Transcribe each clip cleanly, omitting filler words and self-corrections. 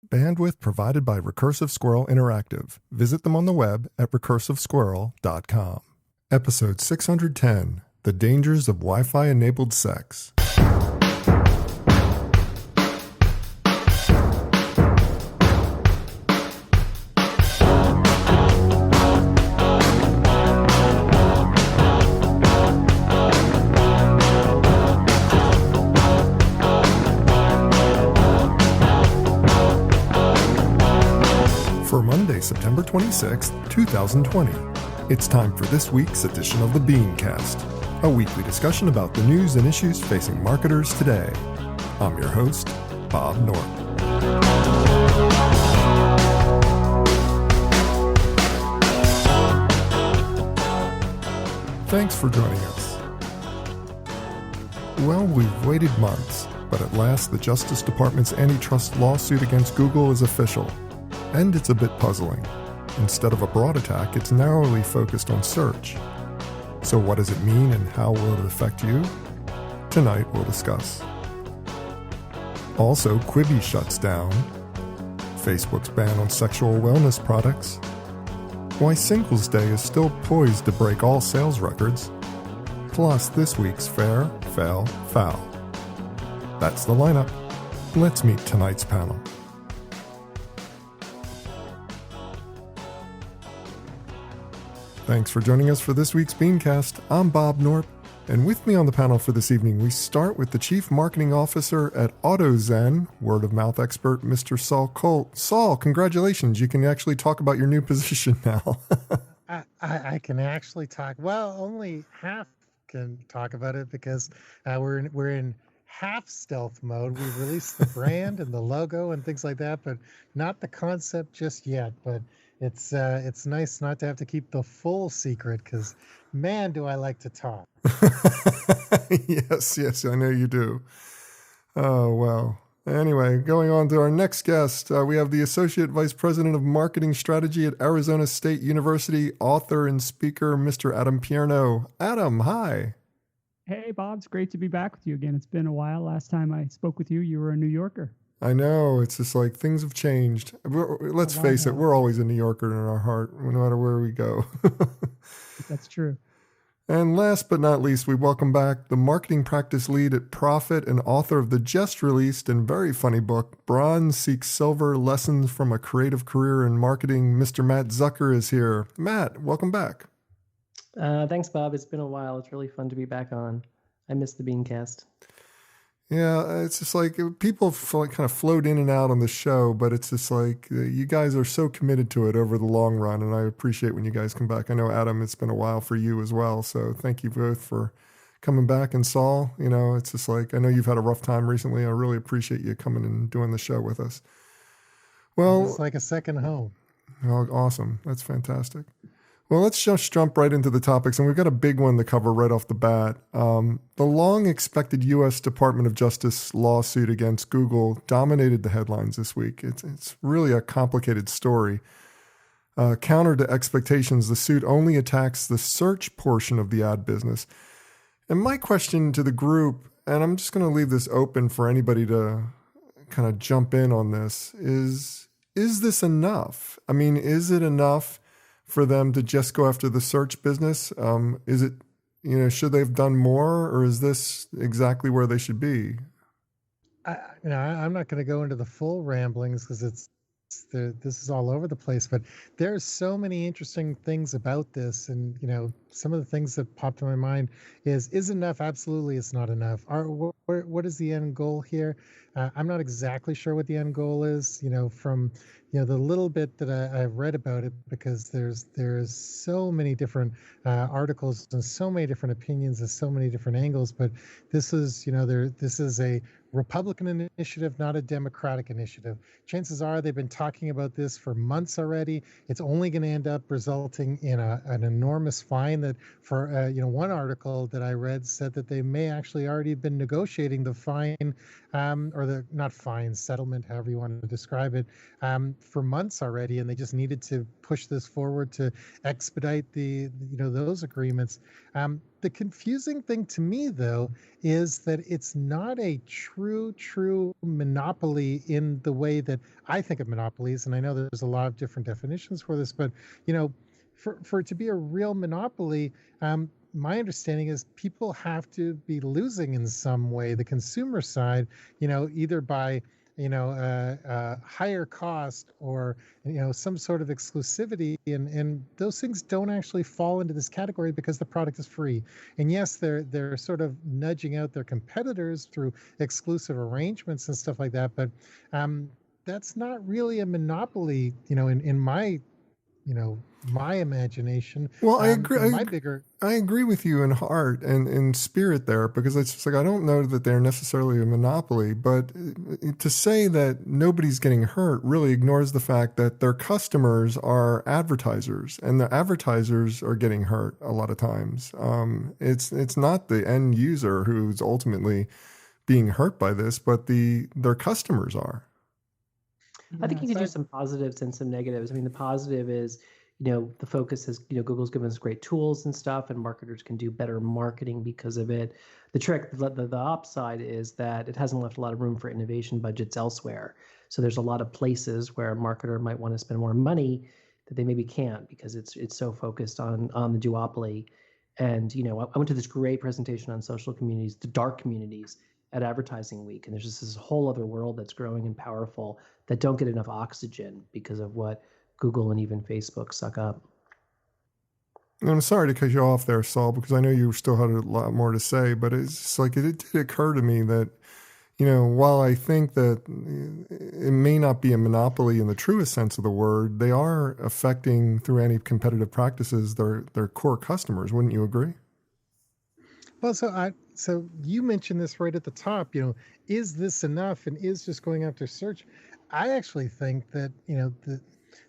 Bandwidth provided by Recursive Squirrel Interactive. Visit them on the web at recursivesquirrel.com. Episode 610, The Dangers of Wi-Fi-Enabled Sex. For Monday, September 26th, 2020. It's time for this week's edition of the BeanCast, a weekly discussion about the news and issues facing marketers today. I'm your host, Bob Norton. Thanks for joining us. Well, we've waited months, but at last the Justice Department's antitrust lawsuit against Google is official. And it's a bit puzzling. Instead of a broad attack, it's narrowly focused on search. So what does it mean and how will it affect you? Tonight we'll discuss. Also, Quibi shuts down. Facebook's ban on sexual wellness products. Why Singles Day is still poised to break all sales records. Plus this week's Fair, Fail, Foul. That's the lineup. Let's meet tonight's panel. Thanks for joining us for this week's BeanCast. I'm Bob Norp, and with me on the panel for this evening, we start with the Chief Marketing Officer at AutoZen, word-of-mouth expert, Mr. Saul Colt. Saul, congratulations. You can actually talk about your new position now. I can actually talk. Well, only half can talk about it because we're in half stealth mode. We've released the brand and the logo and things like that, but not the concept just yet. But it's nice not to have to keep the full secret because, man, do I like to talk. Yes, I know you do. Oh, well. Anyway, going on to our next guest, we have the Associate Vice President of Marketing Strategy at Arizona State University, author and speaker, Mr. Adam Pierno. Adam, hi. Hey, Bob, it's great to be back with you again. It's been a while. Last time I spoke with you, you were a New Yorker. I know. It's just like things have changed. Let's face it, we're always a New Yorker in our heart, no matter where we go. That's true. And last but not least, we welcome back the marketing practice lead at Profit and author of the just released and very funny book, Bronze Seeks Silver, Lessons from a Creative Career in Marketing. Mr. Matt Zucker is here. Matt, welcome back. Thanks, Bob. It's been a while. It's really fun to be back on. I missed the BeanCast. Yeah, it's just like people kind of float in and out on the show, but it's just like you guys are so committed to it over the long run, and I appreciate when you guys come back. I know, Adam, it's been a while for you as well, so thank you both for coming back. And Saul, it's just like I know you've had a rough time recently. I really appreciate you coming and doing the show with us. Well, it's like a second home. Oh, awesome. That's fantastic. Well, let's just jump right into the topics, and we've got a big one to cover right off the bat. The long-expected U.S. Department of Justice lawsuit against Google dominated the headlines this week. It's really a complicated story. Counter to expectations, the suit only attacks the search portion of the ad business. And my question to the group, and I'm just going to leave this open for anybody to kind of jump in on this, is this enough? I mean, is it enough for them to just go after the search business? Is it, should they have done more, or is this exactly where they should be? I'm not going to go into the full ramblings because this is all over the place, but there's so many interesting things about this. And, some of the things that popped in my mind is enough? Absolutely, it's not enough. What is the end goal here? I'm not exactly sure what the end goal is, from the little bit that I've read about it, because there's so many different articles and so many different opinions and so many different angles. But this is, this is a Republican initiative, not a Democratic initiative. Chances are they've been talking about this for months already. It's only going to end up resulting in an enormous fine that for, one article that I read said that they may actually already have been negotiating negotiating the fine, or the not fine settlement, however you want to describe it, for months already, and they just needed to push this forward to expedite those agreements. The confusing thing to me, though, is that it's not a true monopoly in the way that I think of monopolies, and I know there's a lot of different definitions for this, but for it to be a real monopoly, my understanding is people have to be losing in some way. The consumer side, either by higher cost or some sort of exclusivity, and those things don't actually fall into this category because the product is free. And yes, they're sort of nudging out their competitors through exclusive arrangements and stuff like that, but that's not really a monopoly, in my my imagination. Well, I agree. My bigger. I agree with you in heart and in spirit there, because it's just like, I don't know that they're necessarily a monopoly, but to say that nobody's getting hurt really ignores the fact that their customers are advertisers, and the advertisers are getting hurt a lot of times. It's not the end user who's ultimately being hurt by this, but their customers are. I think you could do some positives and some negatives. I mean, the positive is, the focus is, Google's given us great tools and stuff, and marketers can do better marketing because of it. The trick, the upside is that it hasn't left a lot of room for innovation budgets elsewhere. So there's a lot of places where a marketer might want to spend more money that they maybe can't because it's so focused on the duopoly. And, I went to this great presentation on social communities, the dark communities, at Advertising Week, and there's just this whole other world that's growing and powerful that don't get enough oxygen because of what Google and even Facebook suck up. And I'm sorry to cut you off there, Saul, because I know you still had a lot more to say, but it's just like, it did occur to me that, while I think that it may not be a monopoly in the truest sense of the word, they are affecting, through any competitive practices, their core customers. Wouldn't you agree? Well, so you mentioned this right at the top, is this enough, and is just going after search? I actually think that,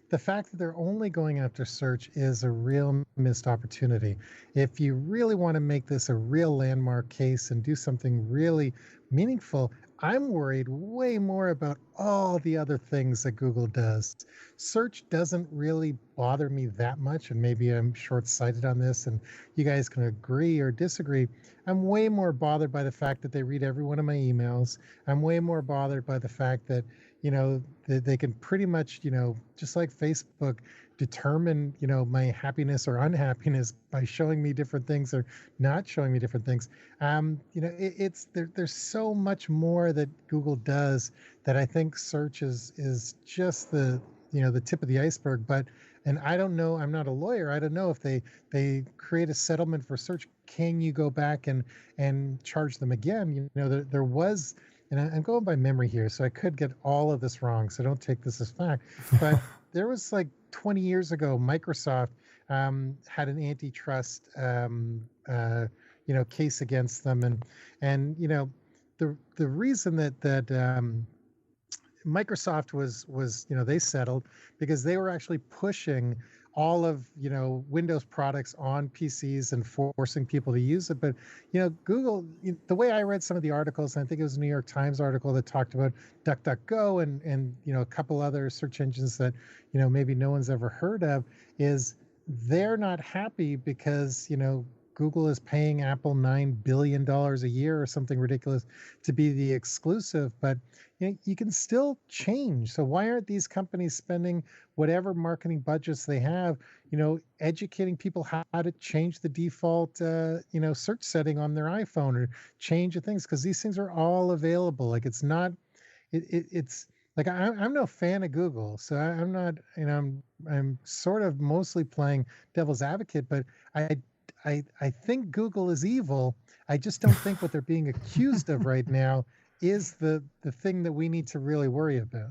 the fact that they're only going after search is a real missed opportunity. If you really want to make this a real landmark case and do something really meaningful, I'm worried way more about all the other things that Google does. Search doesn't really bother me that much, and maybe I'm short-sighted on this, and you guys can agree or disagree. I'm way more bothered by the fact that they read every one of my emails. I'm way more bothered by the fact that, that they can pretty much, just like Facebook, determine, my happiness or unhappiness by showing me different things or not showing me different things. There's so much more that Google does that I think search is just the tip of the iceberg. And I don't know, I'm not a lawyer. I don't know if they create a settlement for search. Can you go back and charge them again? There was, and I'm going by memory here, so I could get all of this wrong, so don't take this as fact. But there was like 20 years ago, Microsoft had an antitrust case against them, and the reason that Microsoft was they settled because they were actually pushing all of Windows products on PCs and forcing people to use it. But Google, the way I read some of the articles, and I think it was a New York Times article that talked about DuckDuckGo and a couple other search engines that maybe no one's ever heard of, is they're not happy because Google is paying Apple $9 billion a year or something ridiculous to be the exclusive, but you can still change. So why aren't these companies spending whatever marketing budgets they have, educating people how to change the default, search setting on their iPhone, or change the things? Because these things are all available. Like, it's not, it's like, I'm no fan of Google, so I'm not, I'm sort of mostly playing devil's advocate, but I think Google is evil. I just don't think what they're being accused of right now is the thing that we need to really worry about.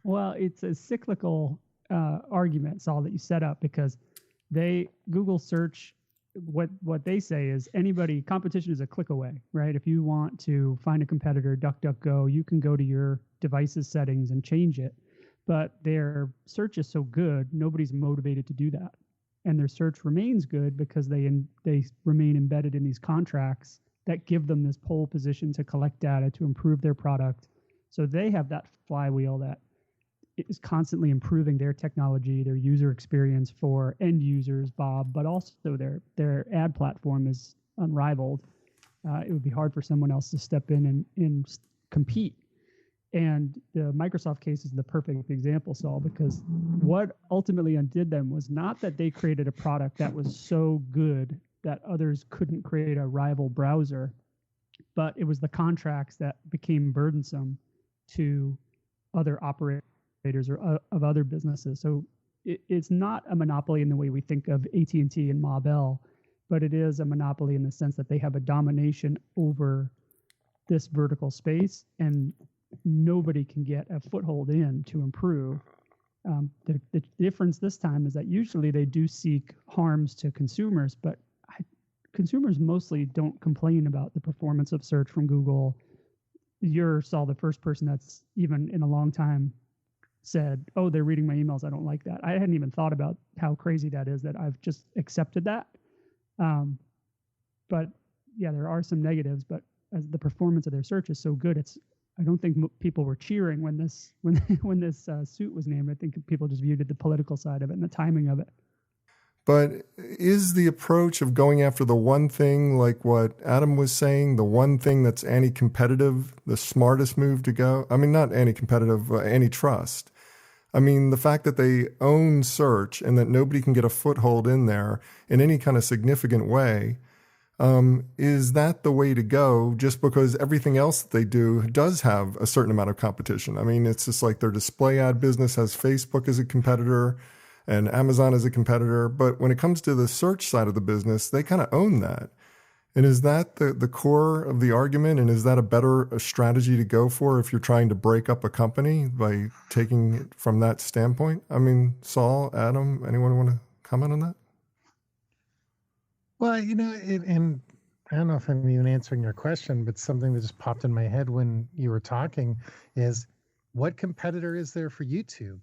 Well, it's a cyclical argument, Saul, that you set up, because Google search, what they say is competition is a click away, right? If you want to find a competitor, DuckDuckGo, you can go to your device's settings and change it. But their search is so good, nobody's motivated to do that. And their search remains good because they remain embedded in these contracts that give them this pole position to collect data to improve their product. So they have that flywheel that is constantly improving their technology, their user experience for end users, Bob, but also their ad platform is unrivaled. It would be hard for someone else to step in and compete. And the Microsoft case is the perfect example, Saul, because what ultimately undid them was not that they created a product that was so good that others couldn't create a rival browser, but it was the contracts that became burdensome to other operators or of other businesses. So it's not a monopoly in the way we think of AT&T and Ma Bell, but it is a monopoly in the sense that they have a domination over this vertical space, and nobody can get a foothold in to improve. The difference this time is that usually they do seek harms to consumers, but consumers mostly don't complain about the performance of search from Google. You're, Saul, the first person that's even in a long time said, oh, they're reading my emails, I don't like that. I hadn't even thought about how crazy that is, that I've just accepted that. But yeah, there are some negatives, but as the performance of their search is so good, I don't think people were cheering when this suit was named. I think people just viewed it the political side of it and the timing of it. But is the approach of going after the one thing, like what Adam was saying, the one thing that's anti-competitive, the smartest move to go? I mean, not anti-competitive, antitrust. I mean, the fact that they own search and that nobody can get a foothold in there in any kind of significant way, is that the way to go, just because everything else that they do does have a certain amount of competition? I mean, it's just like their display ad business has Facebook as a competitor and Amazon as a competitor. But when it comes to the search side of the business, they kind of own that. And is that the core of the argument? And is that a strategy to go for if you're trying to break up a company by taking it from that standpoint? I mean, Saul, Adam, anyone want to comment on that? Well, and I don't know if I'm even answering your question, but something that just popped in my head when you were talking is, what competitor is there for YouTube?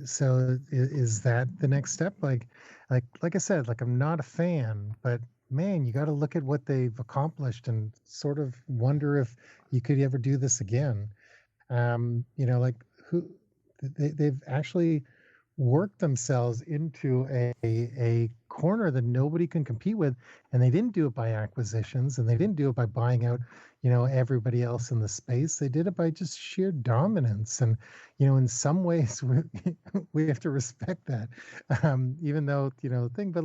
So is that the next step? Like I said, I'm not a fan, but man, you got to look at what they've accomplished and sort of wonder if you could ever do this again. They've actually worked themselves into a corner that nobody can compete with, and they didn't do it by acquisitions, and they didn't do it by buying out everybody else in the space. They did it by just sheer dominance, and in some ways we have to respect that, even though thing. But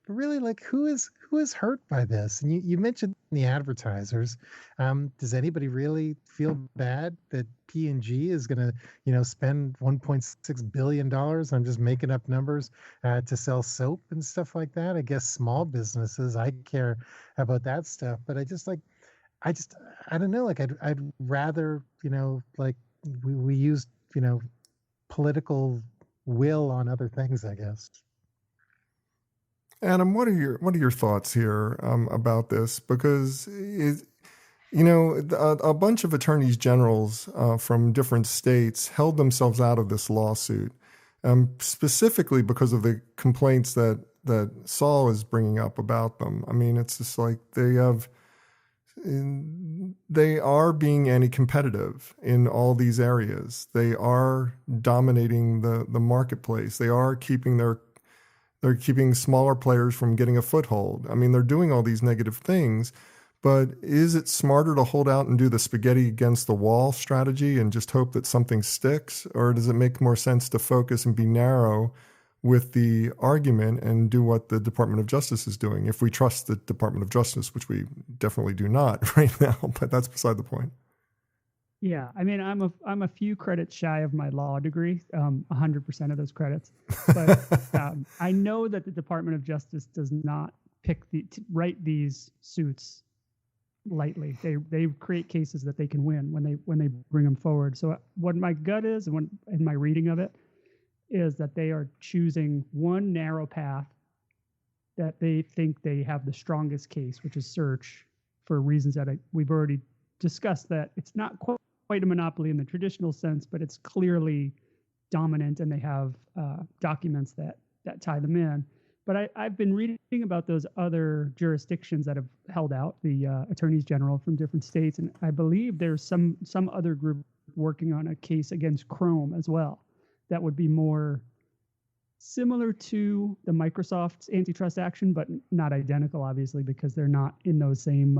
really, who is hurt by this? And you mentioned the advertisers. Does anybody really feel bad that P&G is going to spend $1.6 billion? I'm just making up numbers to sell soap and stuff like that. I guess small businesses, I care about that stuff, but I don't know. I'd rather we use political will on other things, I guess. Adam, what are your thoughts here about this? Because a bunch of attorneys generals from different states held themselves out of this lawsuit, specifically because of the complaints that Saul is bringing up about them. I mean, it's just like they are being anti-competitive in all these areas. They are dominating the marketplace. They're keeping smaller players from getting a foothold. I mean, they're doing all these negative things, but is it smarter to hold out and do the spaghetti against the wall strategy and just hope that something sticks? Or does it make more sense to focus and be narrow with the argument and do what the Department of Justice is doing? If we trust the Department of Justice, which we definitely do not right now, but that's beside the point. Yeah, I mean, I'm a few credits shy of my law degree, 100% of those credits. But I know that the Department of Justice does not write these suits lightly. They create cases that they can win when they bring them forward. So what my gut is, and in my reading of it, is that they are choosing one narrow path that they think they have the strongest case, which is search, for reasons that we've already discussed, that it's not quite a monopoly in the traditional sense, but it's clearly dominant, and they have documents that tie them in. But I've been reading about those other jurisdictions that have held out, the attorneys general from different states, and I believe there's some other group working on a case against Chrome as well that would be more similar to the Microsoft's antitrust action, but not identical, obviously, because they're not in those same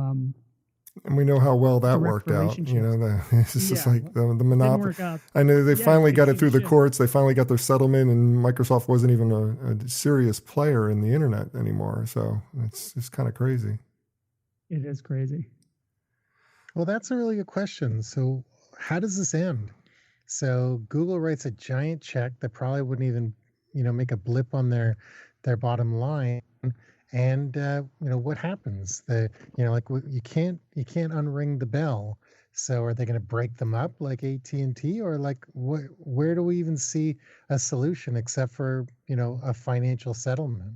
and we know how well that direct worked out. You know, it's just Yeah, like the didn't monopoly. work out. I know they Yeah, finally got it it through the should. courts. They finally got their settlement, and Microsoft wasn't even a serious player in the internet anymore. So it's kind of crazy. It is crazy. Well, that's a really good question. So, how does this end? So, Google writes a giant check that probably wouldn't even, make a blip on their bottom line. And what happens? You can't unring the bell. So, are they going to break them up like AT&T, or like where do we even see a solution except for a financial settlement?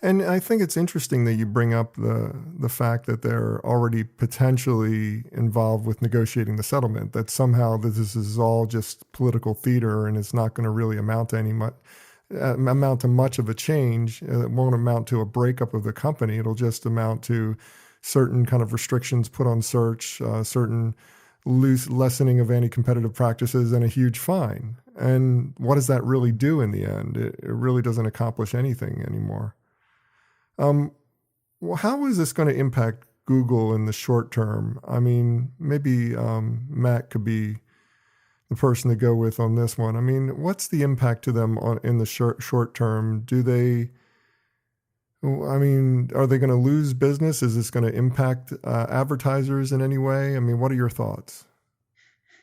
And I think it's interesting that you bring up the fact that they're already potentially involved with negotiating the settlement, that somehow this is all just political theater and it's not going to really amount to much of a change. It won't amount to a breakup of the company. It'll just amount to certain kind of restrictions put on search, certain loose lessening of anti-competitive practices, and a huge fine. And what does that really do in the end? It really doesn't accomplish anything anymore. Well, how is this going to impact Google in the short term? I mean, maybe Matt could be the person to go with on this one. I mean, what's the impact to them in the short term? Are they going to lose business? Is this going to impact advertisers in any way? I mean, what are your thoughts?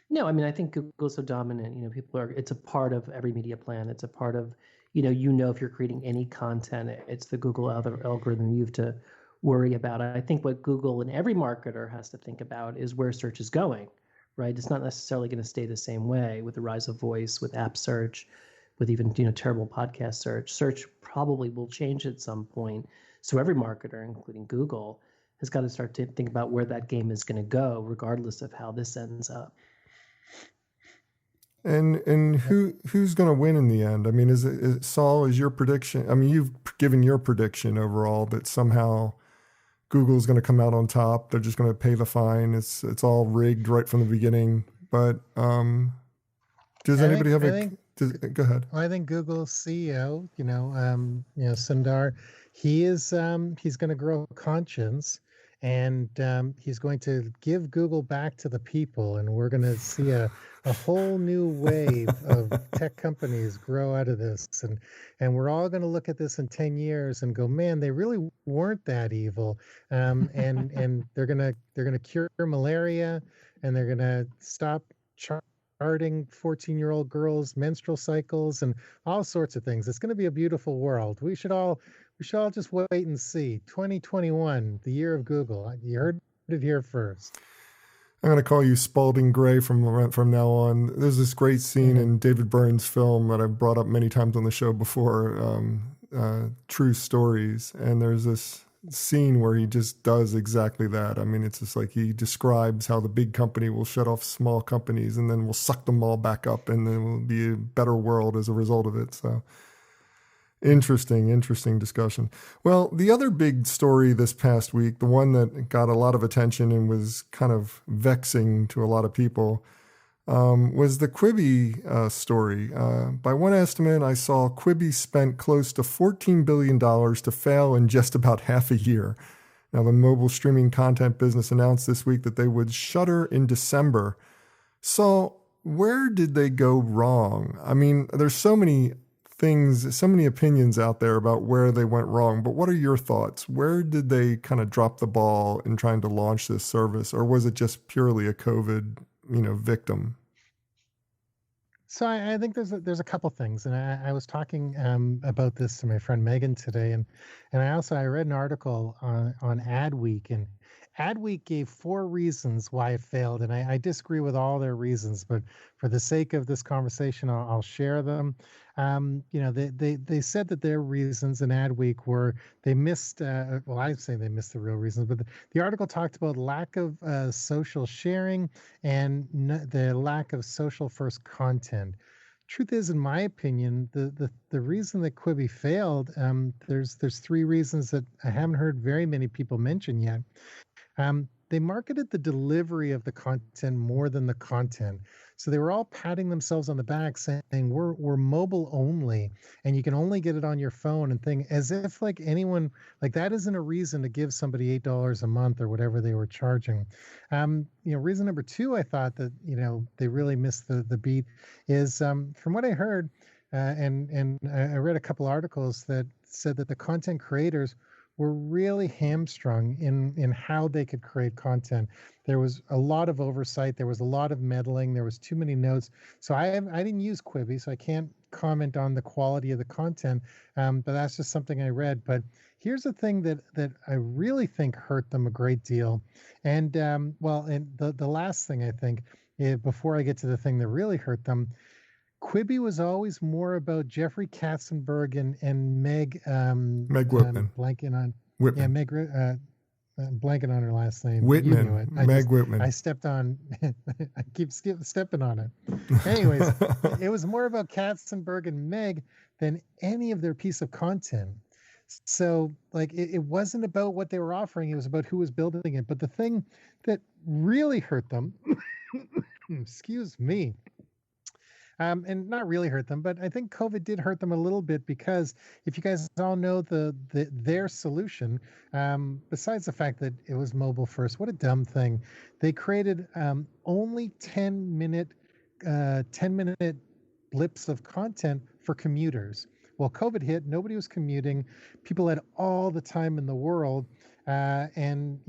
No, I mean, I think Google's so dominant. It's a part of every media plan. It's a part of, if you're creating any content, it's the Google algorithm you have to worry about. I think what Google and every marketer has to think about is where search is going, right? It's not necessarily going to stay the same way with the rise of voice, with app search, with even, terrible podcast search. Search probably will change at some point. So every marketer, including Google, has got to start to think about where that game is going to go, regardless of how this ends up. And who's going to win in the end? I mean, is Saul, is your prediction? I mean, you've given your prediction overall that somehow Google's going to come out on top. They're just going to pay the fine. It's all rigged right from the beginning. But does anybody have go ahead. I think Google's CEO, Sundar, he's going to grow conscience. And he's going to give Google back to the people, and we're going to see a whole new wave of tech companies grow out of this. And we're all going to look at this in 10 years and go, man, they really weren't that evil. And they're going to cure malaria, and they're going to stop charting 14-year-old girls' menstrual cycles and all sorts of things. It's going to be a beautiful world. We should all just wait and see. 2021, the year of Google. You heard it here first. I'm going to call you Spalding Gray from now on. There's this great scene in David Byrne's film that I've brought up many times on the show before, True Stories. And there's this scene where he just does exactly that. I mean, it's just like he describes how the big company will shut off small companies and then will suck them all back up, and then will be a better world as a result of it. So interesting discussion. Well, the other big story this past week, the one that got a lot of attention and was kind of vexing to a lot of people, was the Quibi story. By one estimate, I saw Quibi spent close to $14 billion to fail in just about half a year. Now, the mobile streaming content business announced this week that they would shutter in December. So where did they go wrong? I mean, there's so many things, so many opinions out there about where they went wrong, but what are your thoughts? Where did they kind of drop the ball in trying to launch this service, or was it just purely a COVID, victim? So I think there's a couple things, and I was talking about this to my friend Megan today, and I read an article on Adweek, and Adweek gave 4 reasons why it failed, and I disagree with all their reasons, but for the sake of this conversation, I'll share them. They said that their reasons in Adweek were they missed. Well, I'd say they missed the real reasons, but the article talked about lack of social sharing and the lack of social first content. truth is, in my opinion, the reason that Quibi failed, there's three reasons that I haven't heard very many people mention yet. They marketed the delivery of the content more than the content. So they were all patting themselves on the back saying we're mobile only and you can only get it on your phone and thing, as if like anyone, like that isn't a reason to give somebody $8 a month or whatever they were charging. Reason number two, I thought that, they really missed the beat is, from what I heard, and I read a couple articles that said that the content creators were really hamstrung in how they could create content. There was a lot of oversight. There was a lot of meddling. There was too many notes. So I didn't use Quibi, so I can't comment on the quality of the content. But that's just something I read. But here's the thing that I really think hurt them a great deal. And and the last thing I think, before I get to the thing that really hurt them, Quibi was always more about Jeffrey Katzenberg and Meg Meg Whitman. Blanking on Whitman. Yeah, Meg blanking on her last name. Whitman. You knew it. Meg Whitman. I stepped on. I keep stepping on it. Anyways, it was more about Katzenberg and Meg than any of their piece of content. So like it wasn't about what they were offering. It was about who was building it. But the thing that really hurt them, excuse me. And not really hurt them, but I think COVID did hurt them a little bit because if you guys all know their solution, besides the fact that it was mobile first, what a dumb thing. They created only 10-minute blips of content for commuters. Well, COVID hit, nobody was commuting. People had all the time in the world. And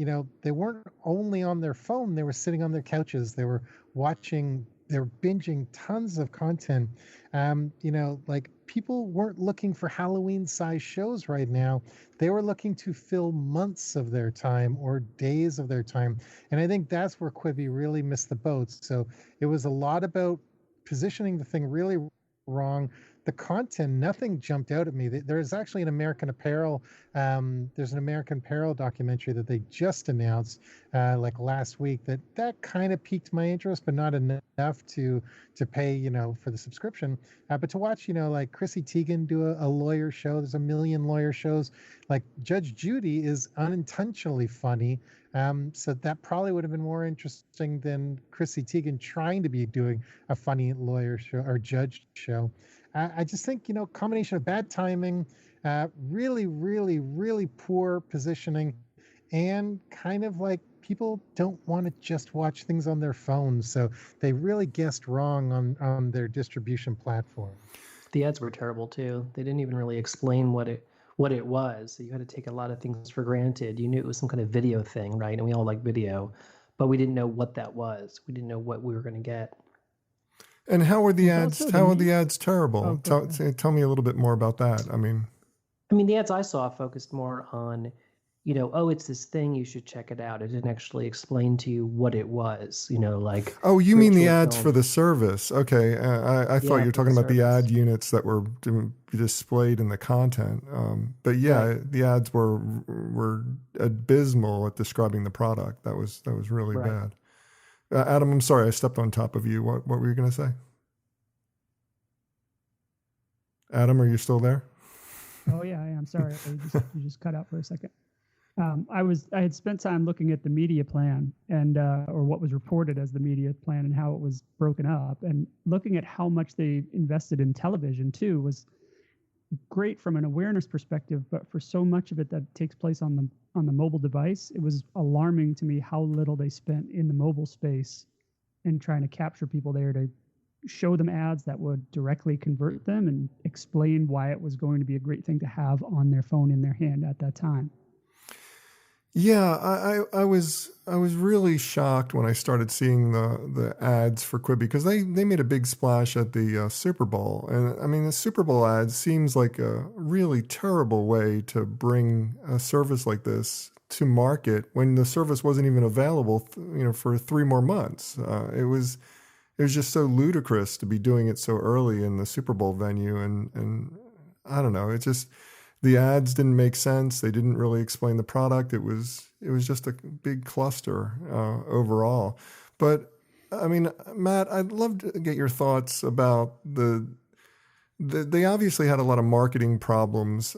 they weren't only on their phone, they were sitting on their couches. They were binging tons of content. Like people weren't looking for Halloween size shows right now. They were looking to fill months of their time or days of their time. And I think that's where Quibi really missed the boat. So it was a lot about positioning the thing really wrong. The content, nothing jumped out at me. There's actually an American Apparel. There's an American Apparel documentary that they just announced like last week that kind of piqued my interest, but not enough to pay, for the subscription. But to watch, like Chrissy Teigen do a lawyer show. There's a million lawyer shows. Like Judge Judy is unintentionally funny. So that probably would have been more interesting than Chrissy Teigen trying to be doing a funny lawyer show or judge show. I just think, combination of bad timing, really, really, really poor positioning, and kind of like people don't want to just watch things on their phones. So they really guessed wrong on their distribution platform. The ads were terrible too. They didn't even really explain what it was. So you had to take a lot of things for granted. You knew it was some kind of video thing, right? And we all like video, but we didn't know what that was. We didn't know what we were going to get. And how were the ads? How are the ads terrible? Oh, tell me a little bit more about that. I mean, the ads I saw focused more on, it's this thing, you should check it out. It didn't actually explain to you what it was, like. Oh, you mean the ads for the service? Okay, I thought you were talking about the ad units that were displayed in the content. But yeah, right. The ads were abysmal at describing the product. That was really bad. Adam, I'm sorry, I stepped on top of you. What were you going to say? Adam, are you still there? Oh yeah, I am. Sorry, you just cut out for a second. I had spent time looking at the media plan and or what was reported as the media plan and how it was broken up, and looking at how much they invested in television too was great from an awareness perspective, but for so much of it that takes place on the mobile device, it was alarming to me how little they spent in the mobile space and trying to capture people there to show them ads that would directly convert them and explain why it was going to be a great thing to have on their phone in their hand at that time. Yeah, I was really shocked when I started seeing the ads for Quibi, because they made a big splash at the Super Bowl. And I mean, the Super Bowl ads seems like a really terrible way to bring a service like this to market when the service wasn't even available, for 3 more months. It was just so ludicrous to be doing it so early in the Super Bowl venue. And I don't know, the ads didn't make sense. They didn't really explain the product. It was just a big cluster overall. But I mean, Matt, I'd love to get your thoughts about they obviously had a lot of marketing problems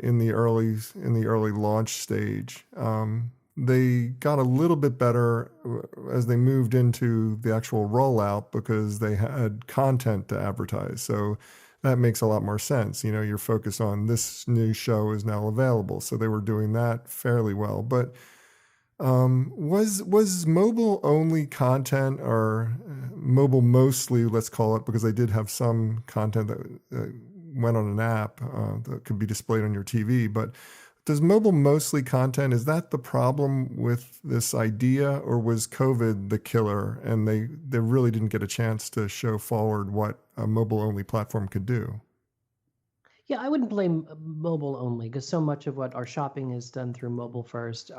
in the early launch stage. They got a little bit better as they moved into the actual rollout because they had content to advertise. So that makes a lot more sense. You know, you're focused on this new show is now available. So they were doing that fairly well. But was mobile only content, or mobile mostly, let's call it, because they did have some content that went on an app that could be displayed on your TV. But does mobile mostly content, is that the problem with this idea, or was COVID the killer and they really didn't get a chance to show forward what a mobile only platform could do? Yeah, I wouldn't blame mobile only, because so much of what our shopping is done through mobile first.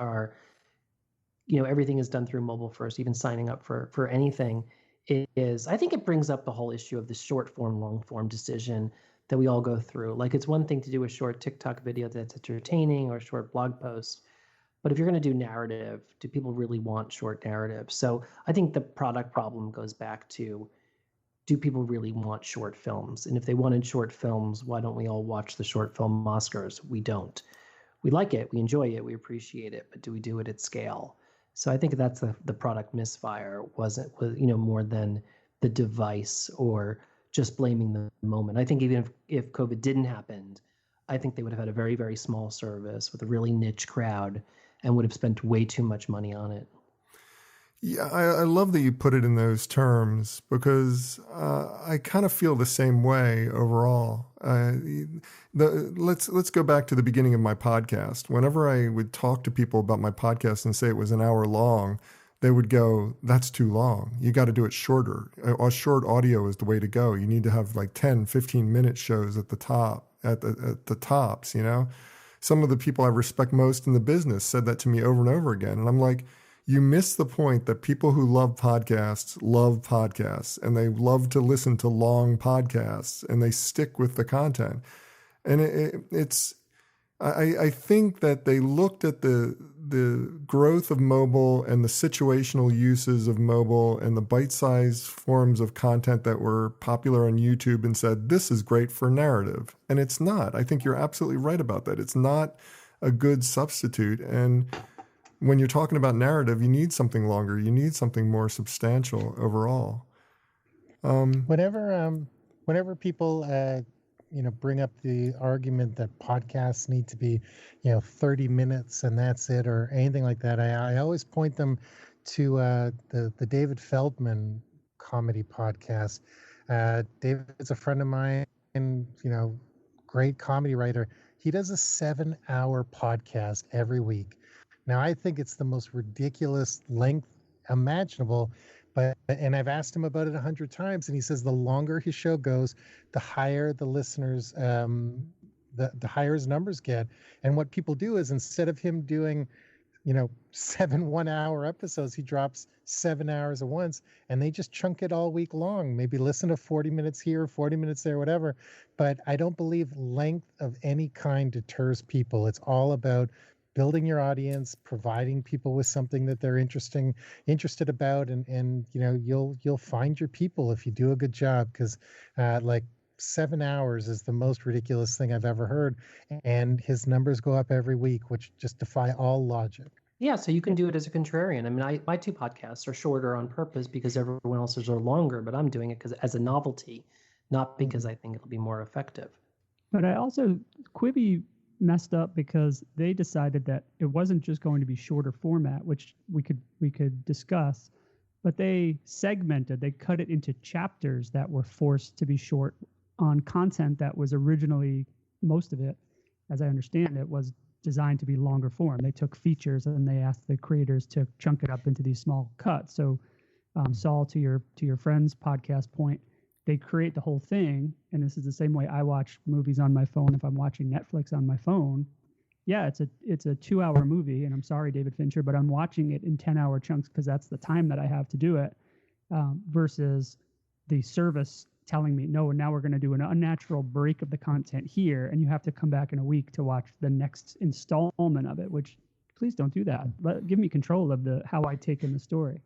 Everything is done through mobile first, even signing up for anything I think it brings up the whole issue of the short form, long form decision that we all go through. Like, it's one thing to do a short TikTok video that's entertaining or a short blog post, but if you're going to do narrative, do people really want short narrative? So I think the product problem goes back to, do people really want short films? And if they wanted short films, why don't we all watch the short film Oscars? We don't. We like it, we enjoy it, we appreciate it, but do we do it at scale? So I think that's the product misfire, was more than the device or just blaming the moment. I think even if COVID didn't happen, I think they would have had a very, very small service with a really niche crowd and would have spent way too much money on it. Yeah, I love that you put it in those terms, because I kind of feel the same way overall. Let's go back to the beginning of my podcast. Whenever I would talk to people about my podcast and say it was an hour long, they would go, "That's too long. You got to do it shorter. Short audio is the way to go. You need to have like 10, 15-minute shows at the top, at the tops, you know?" Some of the people I respect most in the business said that to me over and over again. And I'm like, you miss the point that people who love podcasts, and they love to listen to long podcasts, and they stick with the content. And I think that they looked at the growth of mobile and the situational uses of mobile and the bite-sized forms of content that were popular on YouTube and said, this is great for narrative. And it's not. I think you're absolutely right about that. It's not a good substitute. And when you're talking about narrative, you need something longer. You need something more substantial overall. Whenever people bring up the argument that podcasts need to be 30 minutes and that's it, or anything like that, I always point them to the David Feldman comedy podcast. David's a friend of mine, and great comedy writer. He does a 7-hour podcast every week. Now, I think it's the most ridiculous length imaginable, and I've asked him about it 100 times, and he says the longer his show goes, the higher the listeners, the higher his numbers get. And what people do is, instead of him doing, 7 1-hour episodes, he drops 7 hours at once, and they just chunk it all week long. Maybe listen to 40 minutes here, 40 minutes there, whatever. But I don't believe length of any kind deters people. It's all about building your audience, providing people with something that they're interested about, and you'll find your people if you do a good job. Because 7 hours is the most ridiculous thing I've ever heard, and his numbers go up every week, which just defy all logic. Yeah, so you can do it as a contrarian. I mean, my 2 podcasts are shorter on purpose because everyone else's are longer, but I'm doing it as a novelty, not because I think it'll be more effective. But I also, Quibi messed up because they decided that it wasn't just going to be shorter format, which we could discuss, but they cut it into chapters that were forced to be short on content that was originally, most of it, as I understand it, was designed to be longer form. They took features and they asked the creators to chunk it up into these small cuts. So Saul, to your friend's podcast point, they create the whole thing, and this is the same way I watch movies on my phone. If I'm watching Netflix on my phone, yeah, it's a 2-hour movie, and I'm sorry, David Fincher, but I'm watching it in 10-hour chunks because that's the time that I have to do it, versus the service telling me, no, now we're going to do an unnatural break of the content here, and you have to come back in a week to watch the next installment of it, which please don't do that. Give me control of how I take in the story.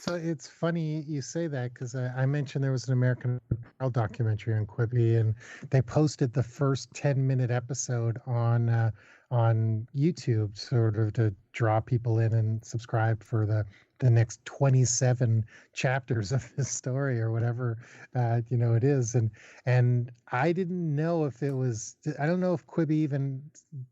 So it's funny you say that because I mentioned there was an American Apparel documentary on Quibi, and they posted the first 10-minute episode on YouTube, sort of to draw people in and subscribe for the next 27 chapters of this story or whatever it is. And I didn't know if it was. I don't know if Quibi even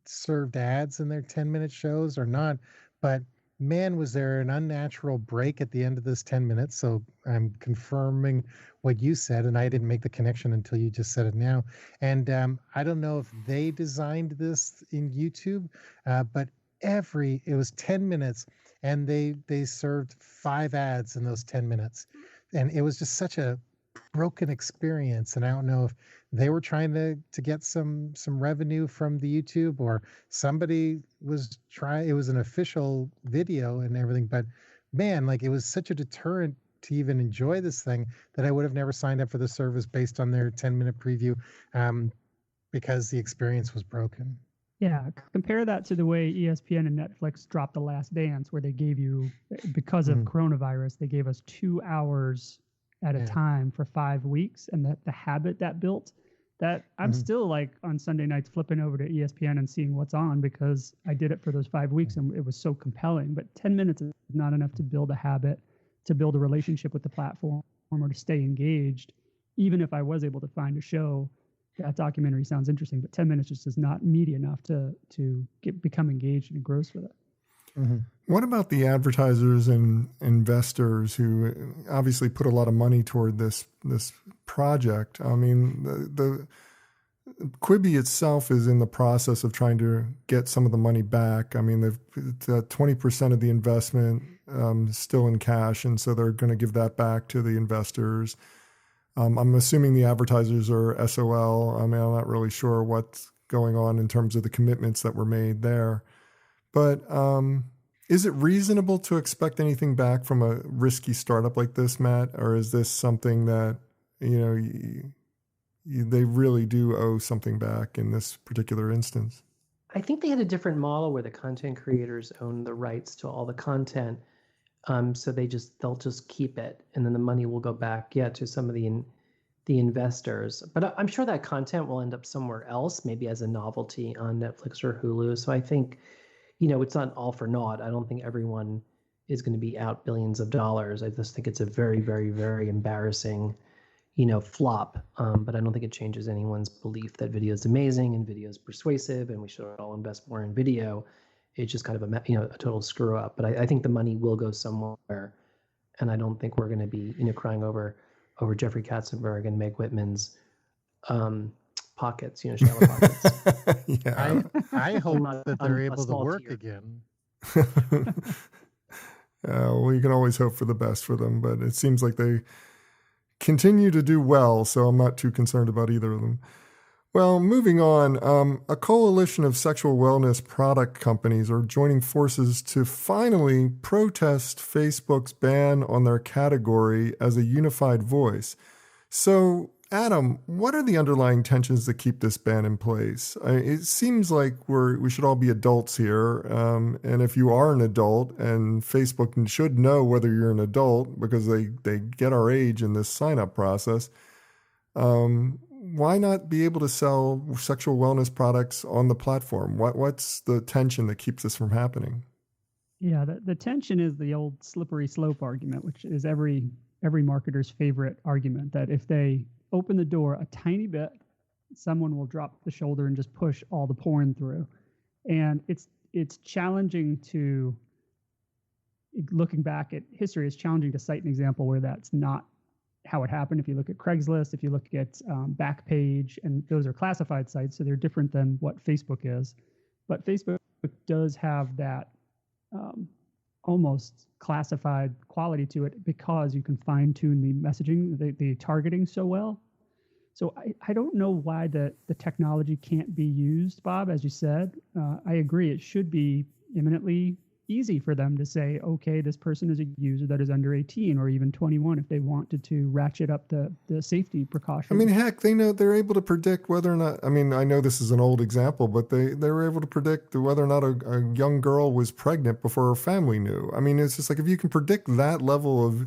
served ads in their 10-minute shows or not, but man, was there an unnatural break at the end of this 10 minutes. So I'm confirming what you said, and I didn't make the connection until you just said it now. And I don't know if they designed this in YouTube, but it was 10 minutes, and they served 5 ads in those 10 minutes. And it was just such a broken experience. And I don't know if they were trying to get some revenue from the YouTube, or somebody was trying. It was an official video and everything, but man, like, it was such a deterrent to even enjoy this thing that I would have never signed up for the service based on their 10-minute preview, because the experience was broken. Yeah, compare that to the way ESPN and Netflix dropped The Last Dance, where they gave you, because of coronavirus, they gave us 2 hours at a time for 5 weeks, and the habit that built, that I'm still like on Sunday nights flipping over to ESPN and seeing what's on, because I did it for those 5 weeks and it was so compelling. But 10 minutes is not enough to build a habit, to build a relationship with the platform, or to stay engaged. Even if I was able to find a show, that documentary sounds interesting, but 10 minutes just is not meaty enough to become engaged and engrossed with it. What about the advertisers and investors who obviously put a lot of money toward this project? I mean, the Quibi itself is in the process of trying to get some of the money back. I mean, they've 20% of the investment still in cash, and so they're going to give that back to the investors. I'm assuming the advertisers are SOL. I mean, I'm not really sure what's going on in terms of the commitments that were made there. But is it reasonable to expect anything back from a risky startup like this, Matt? Or is this something that, they really do owe something back in this particular instance? I think they had a different model where the content creators own the rights to all the content. So they'll just keep it, and then the money will go back, to some of the investors. But I'm sure that content will end up somewhere else, maybe as a novelty on Netflix or Hulu. So I think, it's not all for naught. I don't think everyone is going to be out billions of dollars. I just think it's a very, very, very embarrassing, flop. But I don't think it changes anyone's belief that video is amazing and video is persuasive and we should all invest more in video. It's just kind of a total screw up. But I think the money will go somewhere, and I don't think we're going to be crying over Jeffrey Katzenberg and Meg Whitman's pockets, shallow pockets. Yeah, I hope that they're able to work again. Well, you can always hope for the best for them, but it seems like they continue to do well, so I'm not too concerned about either of them. Well, moving on, a coalition of sexual wellness product companies are joining forces to finally protest Facebook's ban on their category as a unified voice. So, Adam, what are the underlying tensions that keep this ban in place? It seems like we should all be adults here, and if you are an adult, and Facebook should know whether you're an adult because they get our age in this sign-up process, why not be able to sell sexual wellness products on the platform? What's the tension that keeps this from happening? Yeah, the tension is the old slippery slope argument, which is every marketer's favorite argument, that if they open the door a tiny bit, someone will drop the shoulder and just push all the porn through. And it's challenging to, looking back at history, it's challenging to cite an example where that's not how it happened. If you look at Craigslist, if you look at Backpage, and those are classified sites, so they're different than what Facebook is. But Facebook does have that almost classified quality to it because you can fine tune the messaging, the targeting so well. So I don't know why the technology can't be used, Bob, as you said. I agree. It should be imminently easy for them to say, okay, this person is a user that is under 18 or even 21 if they wanted to ratchet up the safety precautions. I mean, heck, they're able to predict whether or not, I mean, I know this is an old example, but they were able to predict whether or not a young girl was pregnant before her family knew. I mean, it's just like if you can predict that level of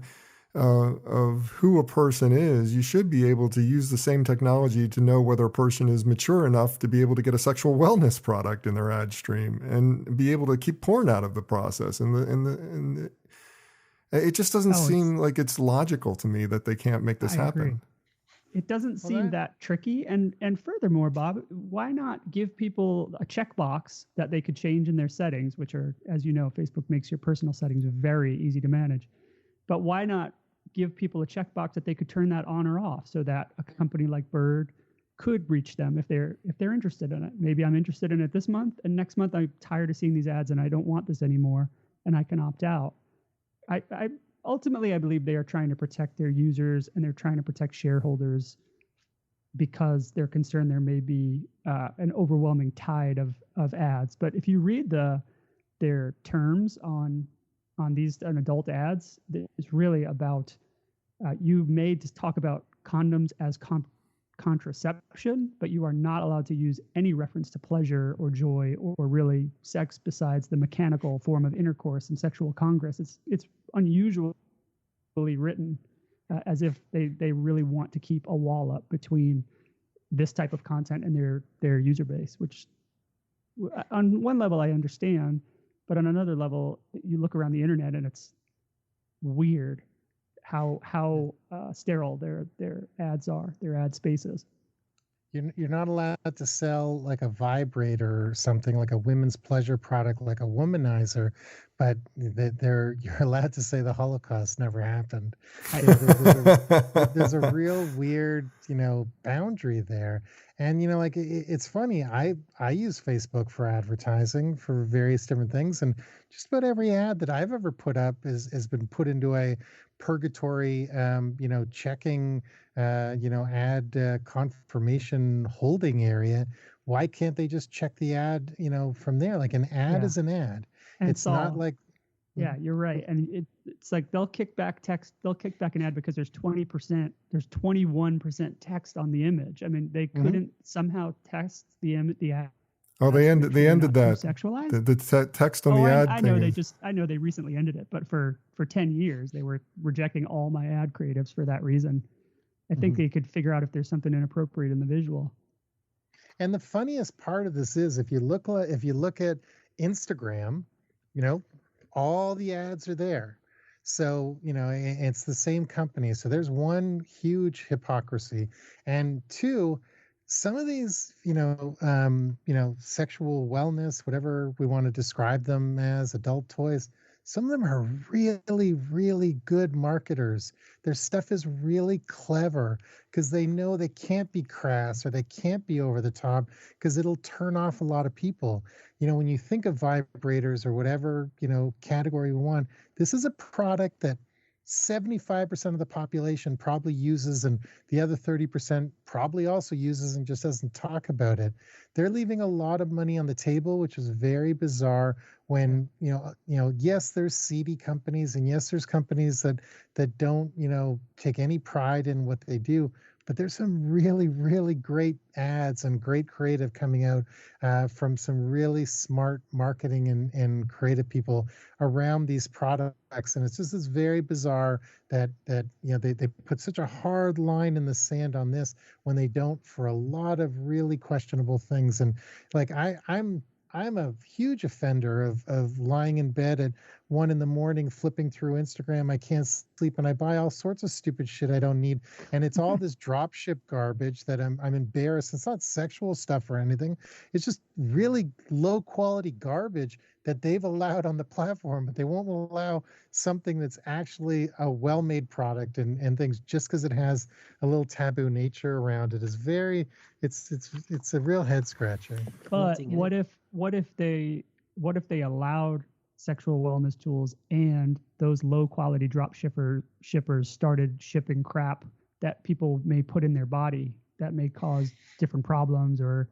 who a person is, you should be able to use the same technology to know whether a person is mature enough to be able to get a sexual wellness product in their ad stream and be able to keep porn out of the process. And it just doesn't seem like it's logical to me that they can't make this happen. Agree. It doesn't seem that tricky. And furthermore, Bob, why not give people a checkbox that they could change in their settings, which are, as you know, Facebook makes your personal settings very easy to manage. But why not give people a checkbox that they could turn that on or off so that a company like Bird could reach them if they're interested in it. Maybe I'm interested in it this month, and next month I'm tired of seeing these ads and I don't want this anymore, and I can opt out. I ultimately, I believe they are trying to protect their users and they're trying to protect shareholders because they're concerned there may be an overwhelming tide of ads. But if you read their terms on adult ads, it's really about you may just talk about condoms as contraception, but you are not allowed to use any reference to pleasure or joy or really sex besides the mechanical form of intercourse and sexual congress. It's unusually written as if they really want to keep a wall up between this type of content and their user base, which on one level I understand, but on another level, you look around the internet and it's weird how sterile their ads are, their ad spaces. You're not allowed to sell like a vibrator or something like a women's pleasure product, like a womanizer, but you're allowed to say the Holocaust never happened. There's a real weird, boundary there. And, like it's funny. I use Facebook for advertising for various different things. And just about every ad that I've ever put up has been put into a purgatory, checking, ad confirmation holding area. Why can't they just check the ad, from there? Like an ad is an ad. And it's not like. Yeah, you're right. And it's like they'll kick back an ad because there's 21% text on the image. I mean, they couldn't somehow test the ad. Oh, they ended that. Sexualized? The text on the ad. I know they recently ended it, but for 10 years they were rejecting all my ad creatives for that reason. I think they could figure out if there's something inappropriate in the visual. And the funniest part of this is if you look at Instagram, all the ads are there. So, it's the same company. So there's one huge hypocrisy. And two, some of these, sexual wellness, whatever we want to describe them as, adult toys, some of them are really, really good marketers. Their stuff is really clever because they know they can't be crass or they can't be over the top because it'll turn off a lot of people. When you think of vibrators or whatever, category we want, this is a product that 75% of the population probably uses, and the other 30% probably also uses and just doesn't talk about it. They're leaving a lot of money on the table, which is very bizarre when, yes, there's seedy companies, and yes, there's companies that don't, take any pride in what they do. But there's some really, really great ads and great creative coming out from some really smart marketing and creative people around these products. And it's just this very bizarre that they put such a hard line in the sand on this when they don't for a lot of really questionable things. And like I'm a huge offender of lying in bed at 1 a.m, flipping through Instagram. I can't sleep and I buy all sorts of stupid shit I don't need. And it's all this drop ship garbage that I'm embarrassed. It's not sexual stuff or anything. It's just really low quality garbage that they've allowed on the platform, but they won't allow something that's actually a well-made product and things just because it has a little taboo nature around it is very, it's a real head scratcher. But what if they allowed sexual wellness tools and those low quality drop shippers started shipping crap that people may put in their body that may cause different problems? Or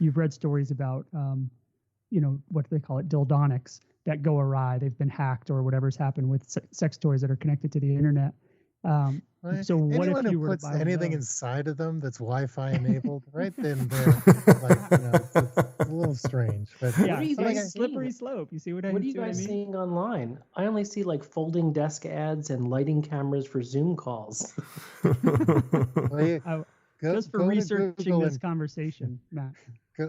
you've read stories about what do they call it, dildonics, that go awry. They've been hacked or whatever's happened with sex toys that are connected to the internet. Right. So what Anyone if who you were to puts buy anything those? inside of them that's Wi-Fi enabled, right then they're like, it's a little strange. But What Yeah, are you so like guys a slippery seeing? slope. You see what I What are you see what I guys mean? seeing online? I only see like folding desk ads and lighting cameras for Zoom calls. well, you Just for go to researching Google this and conversation, Matt.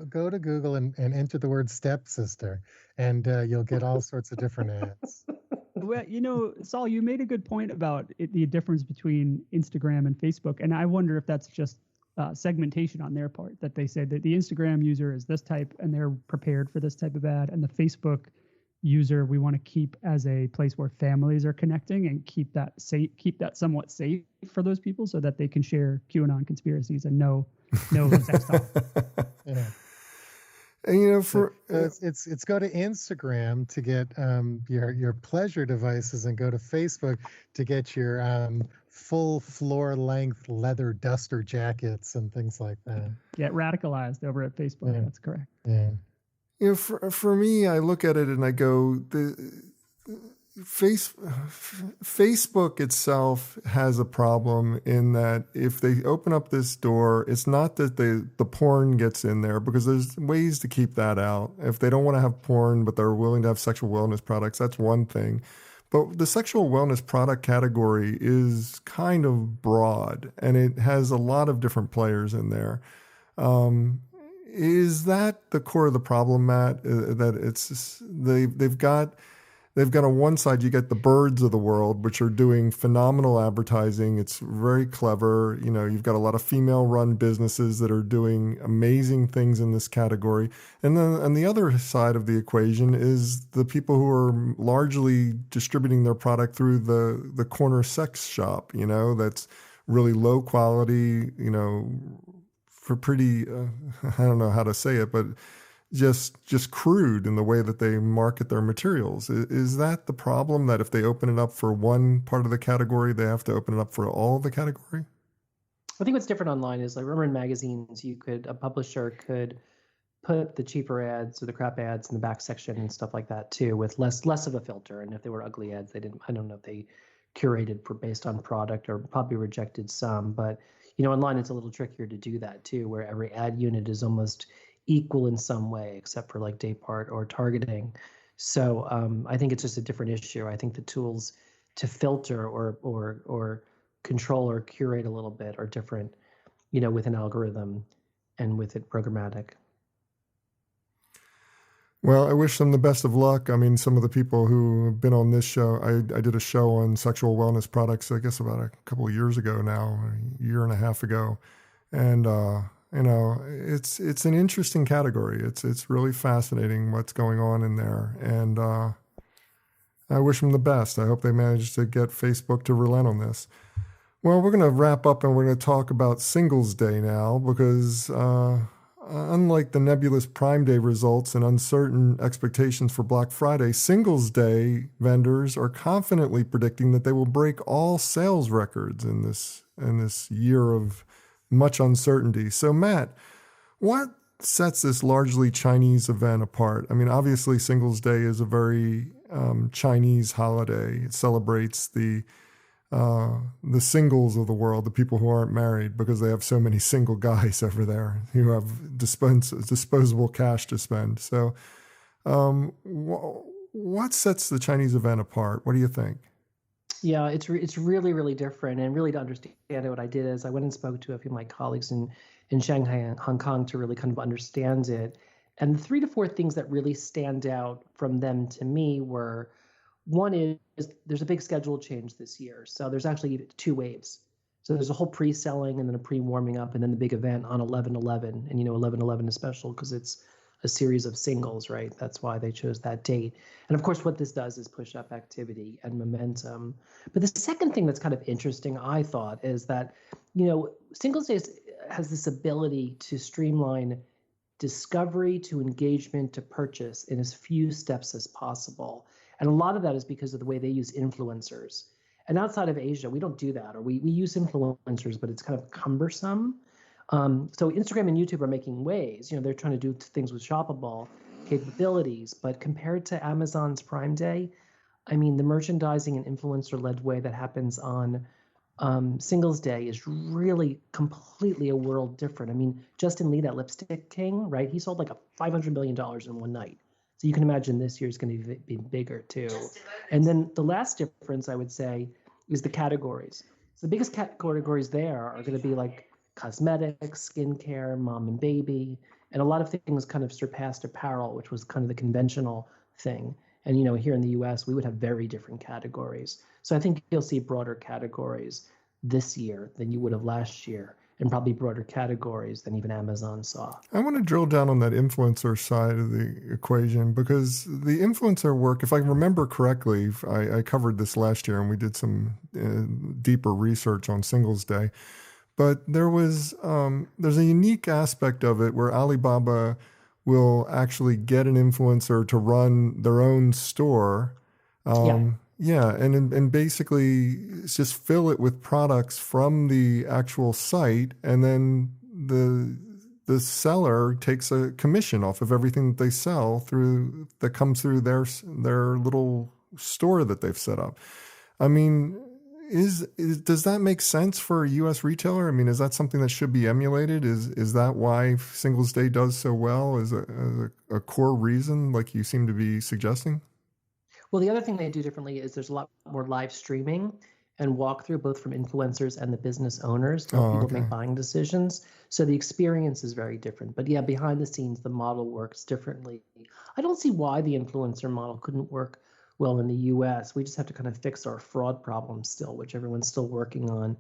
go to Google and enter the word stepsister, and you'll get all sorts of different ads. Well, Saul, you made a good point about the difference between Instagram and Facebook, and I wonder if that's just segmentation on their part, that they said that the Instagram user is this type and they're prepared for this type of ad, and the Facebook user we want to keep as a place where families are connecting and keep that somewhat safe for those people so that they can share QAnon conspiracies and no sex talk. Yeah. And So it's go to Instagram to get your pleasure devices, and go to Facebook to get your full floor length leather duster jackets and things like that. Get radicalized over at Facebook. Yeah. That's correct. Yeah. for me, I look at it and I go, Facebook itself has a problem in that if they open up this door, it's not that the porn gets in there, because there's ways to keep that out. If they don't want to have porn, but they're willing to have sexual wellness products, that's one thing. But the sexual wellness product category is kind of broad, and it has a lot of different players in there. Is that the core of the problem, Matt? That it's they've got on one side, you get the birds of the world, which are doing phenomenal advertising. It's very clever. You've got a lot of female-run businesses that are doing amazing things in this category. And then on the other side of the equation is the people who are largely distributing their product through the corner sex shop, that's really low quality, for pretty, I don't know how to say it, but just crude in the way that they market their materials. Is that the problem, that if they open it up for one part of the category, they have to open it up for all the category? I think what's different online is, like, remember in magazines, a publisher could put the cheaper ads or the crap ads in the back section and stuff like that too, with less of a filter. And if they were ugly ads, I don't know if they curated based on product, or probably rejected some. But online it's a little trickier to do that too, where every ad unit is almost equal in some way, except for like day part or targeting. So I think it's just a different issue. I think the tools to filter or control or curate a little bit are different, with an algorithm and with it programmatic. Well, I wish them the best of luck. I mean, some of the people who have been on this show, I did a show on sexual wellness products, I guess about a couple of years ago now, a year and a half ago. And, it's an interesting category. It's really fascinating what's going on in there. And I wish them the best. I hope they manage to get Facebook to relent on this. Well, we're going to wrap up and we're going to talk about Singles Day now, because unlike the nebulous Prime Day results and uncertain expectations for Black Friday, Singles Day vendors are confidently predicting that they will break all sales records in this year of much uncertainty. So, Matt, what sets this largely Chinese event apart? I mean, obviously, Singles Day is a very Chinese holiday. It celebrates the singles of the world, the people who aren't married, because they have so many single guys over there who have disposable cash to spend. So what sets the Chinese event apart? What do you think? Yeah, it's really, really different. And really, to understand it, what I did is I went and spoke to a few of my colleagues in Shanghai and Hong Kong to really kind of understand it. And the 3 to 4 things that really stand out from them to me were, one is there's a big schedule change this year. So there's actually 2 waves. So there's a whole pre-selling and then a pre-warming up and then the big event on 11/11. And 11/11 is special because it's a series of singles, right? That's why they chose that date. And of course, what this does is push up activity and momentum. But the second thing that's kind of interesting, I thought, is that, Singles Day has this ability to streamline discovery to engagement to purchase in as few steps as possible. And a lot of that is because of the way they use influencers. And outside of Asia, we don't do that, or we use influencers, but it's kind of cumbersome. So Instagram and YouTube are making ways, they're trying to do things with Shoppable, capabilities, but compared to Amazon's Prime Day, I mean, the merchandising and influencer-led way that happens on Singles Day is really completely a world different. I mean, Justin Lee, that lipstick king, right? He sold like $500 million in one night. So you can imagine this year's going to be bigger too. And then the last difference I would say is the categories. So the biggest categories there are going to be like cosmetics, skincare, mom and baby, and a lot of things kind of surpassed apparel, which was kind of the conventional thing. And, you know, here in the US, we would have very different categories. So I think you'll see broader categories this year than you would have last year, and probably broader categories than even Amazon saw. I want to drill down on that influencer side of the equation, because the influencer work, if I remember correctly, I covered this last year and we did some deeper research on Singles Day. But there's a unique aspect of it where Alibaba will actually get an influencer to run their own store. And basically just fill it with products from the actual site, and then the seller takes a commission off of everything that they sell that comes through their little store that they've set up. I mean, does that make sense for a U.S. retailer? I mean, is that something that should be emulated? Is that why Singles Day does so well? Is a core reason, like you seem to be suggesting? Well, the other thing they do differently is there's a lot more live streaming and walkthrough, both from influencers and the business owners, to help people make buying decisions. So the experience is very different. But yeah, behind the scenes, the model works differently. I don't see why the influencer model couldn't work well in the US. We just have to kind of fix our fraud problem still, which everyone's still working on.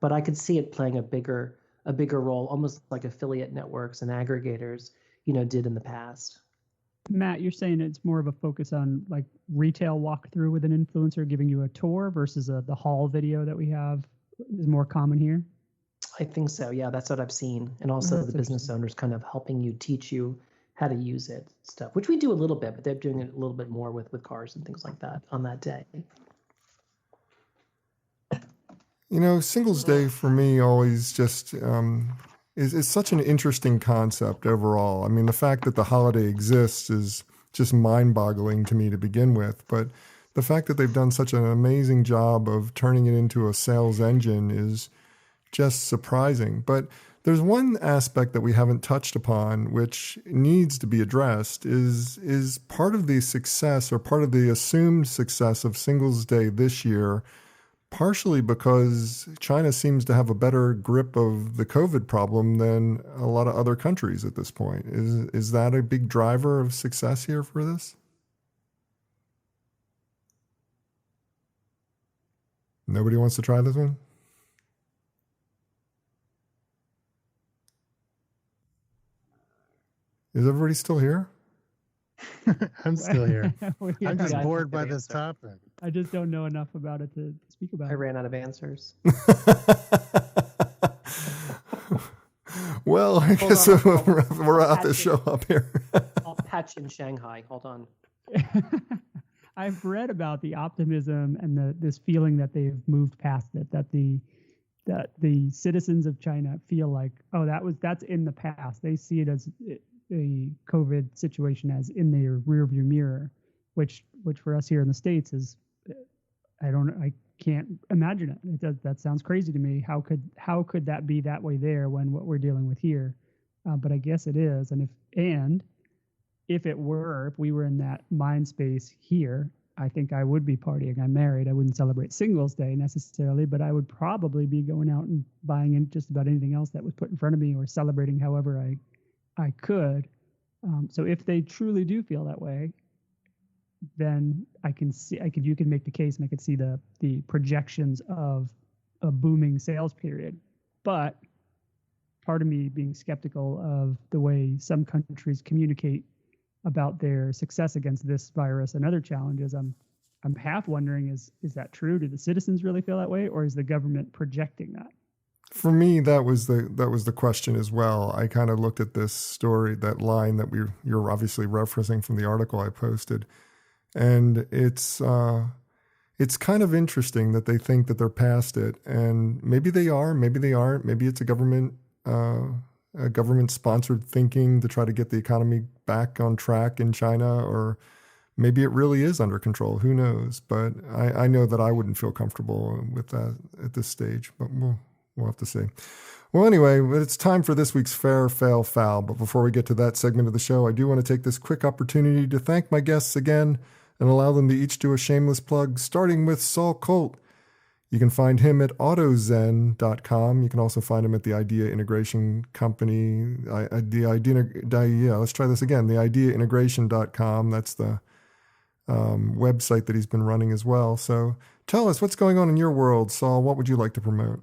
But I could see it playing a bigger role, almost like affiliate networks and aggregators, you know, did in the past. Matt, you're saying it's more of a focus on like retail walkthrough with an influencer giving you a tour versus the haul video that we have is more common here? I think so. Yeah, that's what I've seen. And also the business owners kind of helping you, teach you how to use it, stuff, which we do a little bit, but they're doing it a little bit more with cars and things like that on that day. You know, Singles Day for me always just is such an interesting concept overall. I mean, the fact that the holiday exists is just mind-boggling to me to begin with, but the fact that they've done such an amazing job of turning it into a sales engine is just surprising. But there's one aspect that we haven't touched upon, which needs to be addressed, is part of the success or part of the assumed success of Singles Day this year, partially because China seems to have a better grip of the COVID problem than a lot of other countries at this point. Is that a big driver of success here for this? Nobody wants to try this one? Is everybody still here? I'm still here. I'm just bored by this topic. I just don't know enough about it to speak about. I ran out of answers. Well, I guess we're out to show up here. I'll patch in Shanghai. Hold on. I've read about the optimism and this feeling that they've moved past it, that the citizens of China feel like, oh, that's in the past. They see it as a COVID situation as in their rearview mirror, which for us here in the States is, I can't imagine it. That sounds crazy to me. How could that be that way there when what we're dealing with here? But I guess it is. And if we were in that mind space here, I think I would be partying. I'm married. I wouldn't celebrate Singles Day necessarily, but I would probably be going out and buying in just about anything else that was put in front of me, or celebrating however I could. So if they truly do feel that way, then you can make the case, and I could see the projections of a booming sales period. But part of me being skeptical of the way some countries communicate about their success against this virus and other challenges, I'm half wondering, is that true? Do the citizens really feel that way, or is the government projecting that? For me, that was the question as well. I kind of looked at this story, that line that you're obviously referencing from the article I posted, and it's kind of interesting that they think that they're past it, and maybe they are, maybe they aren't. Maybe it's a government government-sponsored thinking to try to get the economy back on track in China, or maybe it really is under control. Who knows? But I know that I wouldn't feel comfortable with that at this stage, but we'll have to see. Well, anyway, it's time for this week's Fair, Fail, Foul. But before we get to that segment of the show, I do want to take this quick opportunity to thank my guests again and allow them to each do a shameless plug, starting with Saul Colt. You can find him at autozen.com. You can also find him at the Idea Integration Company. Let's try this again. The ideaintegration.com. That's the website that he's been running as well. So tell us what's going on in your world, Saul. What would you like to promote?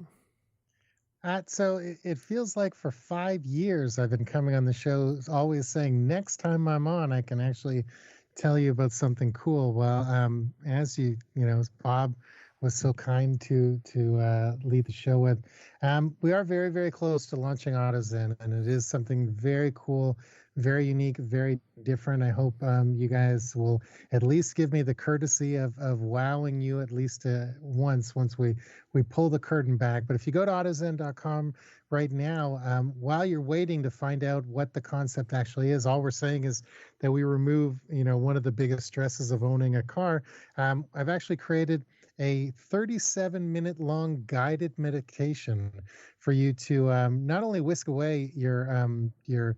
So it feels like for 5 years I've been coming on the show, always saying next time I'm on, I can actually tell you about something cool. Well, as Bob was so kind to lead the show with, we are very, very close to launching AutoZen, and it is something very cool, very unique, very different. I hope you guys will at least give me the courtesy of wowing you at least once we pull the curtain back. But if you go to autozen.com right now, while you're waiting to find out what the concept actually is, all we're saying is that we remove one of the biggest stresses of owning a car. I've actually created a 37-minute long guided meditation for you to not only whisk away your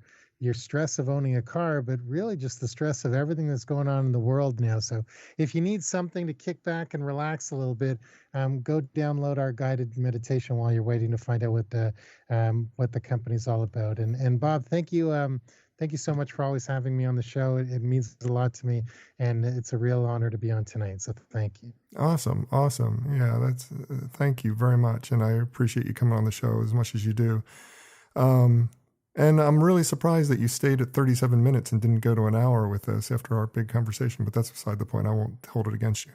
stress of owning a car, but really just the stress of everything that's going on in the world now. So if you need something to kick back and relax a little bit, go download our guided meditation while you're waiting to find out what the company's all about. And Bob, thank you. Thank you so much for always having me on the show. It means a lot to me, and it's a real honor to be on tonight. So thank you. Awesome. Yeah, thank you very much. And I appreciate you coming on the show as much as you do. And I'm really surprised that you stayed at 37 minutes and didn't go to an hour with us after our big conversation, but that's beside the point. I won't hold it against you.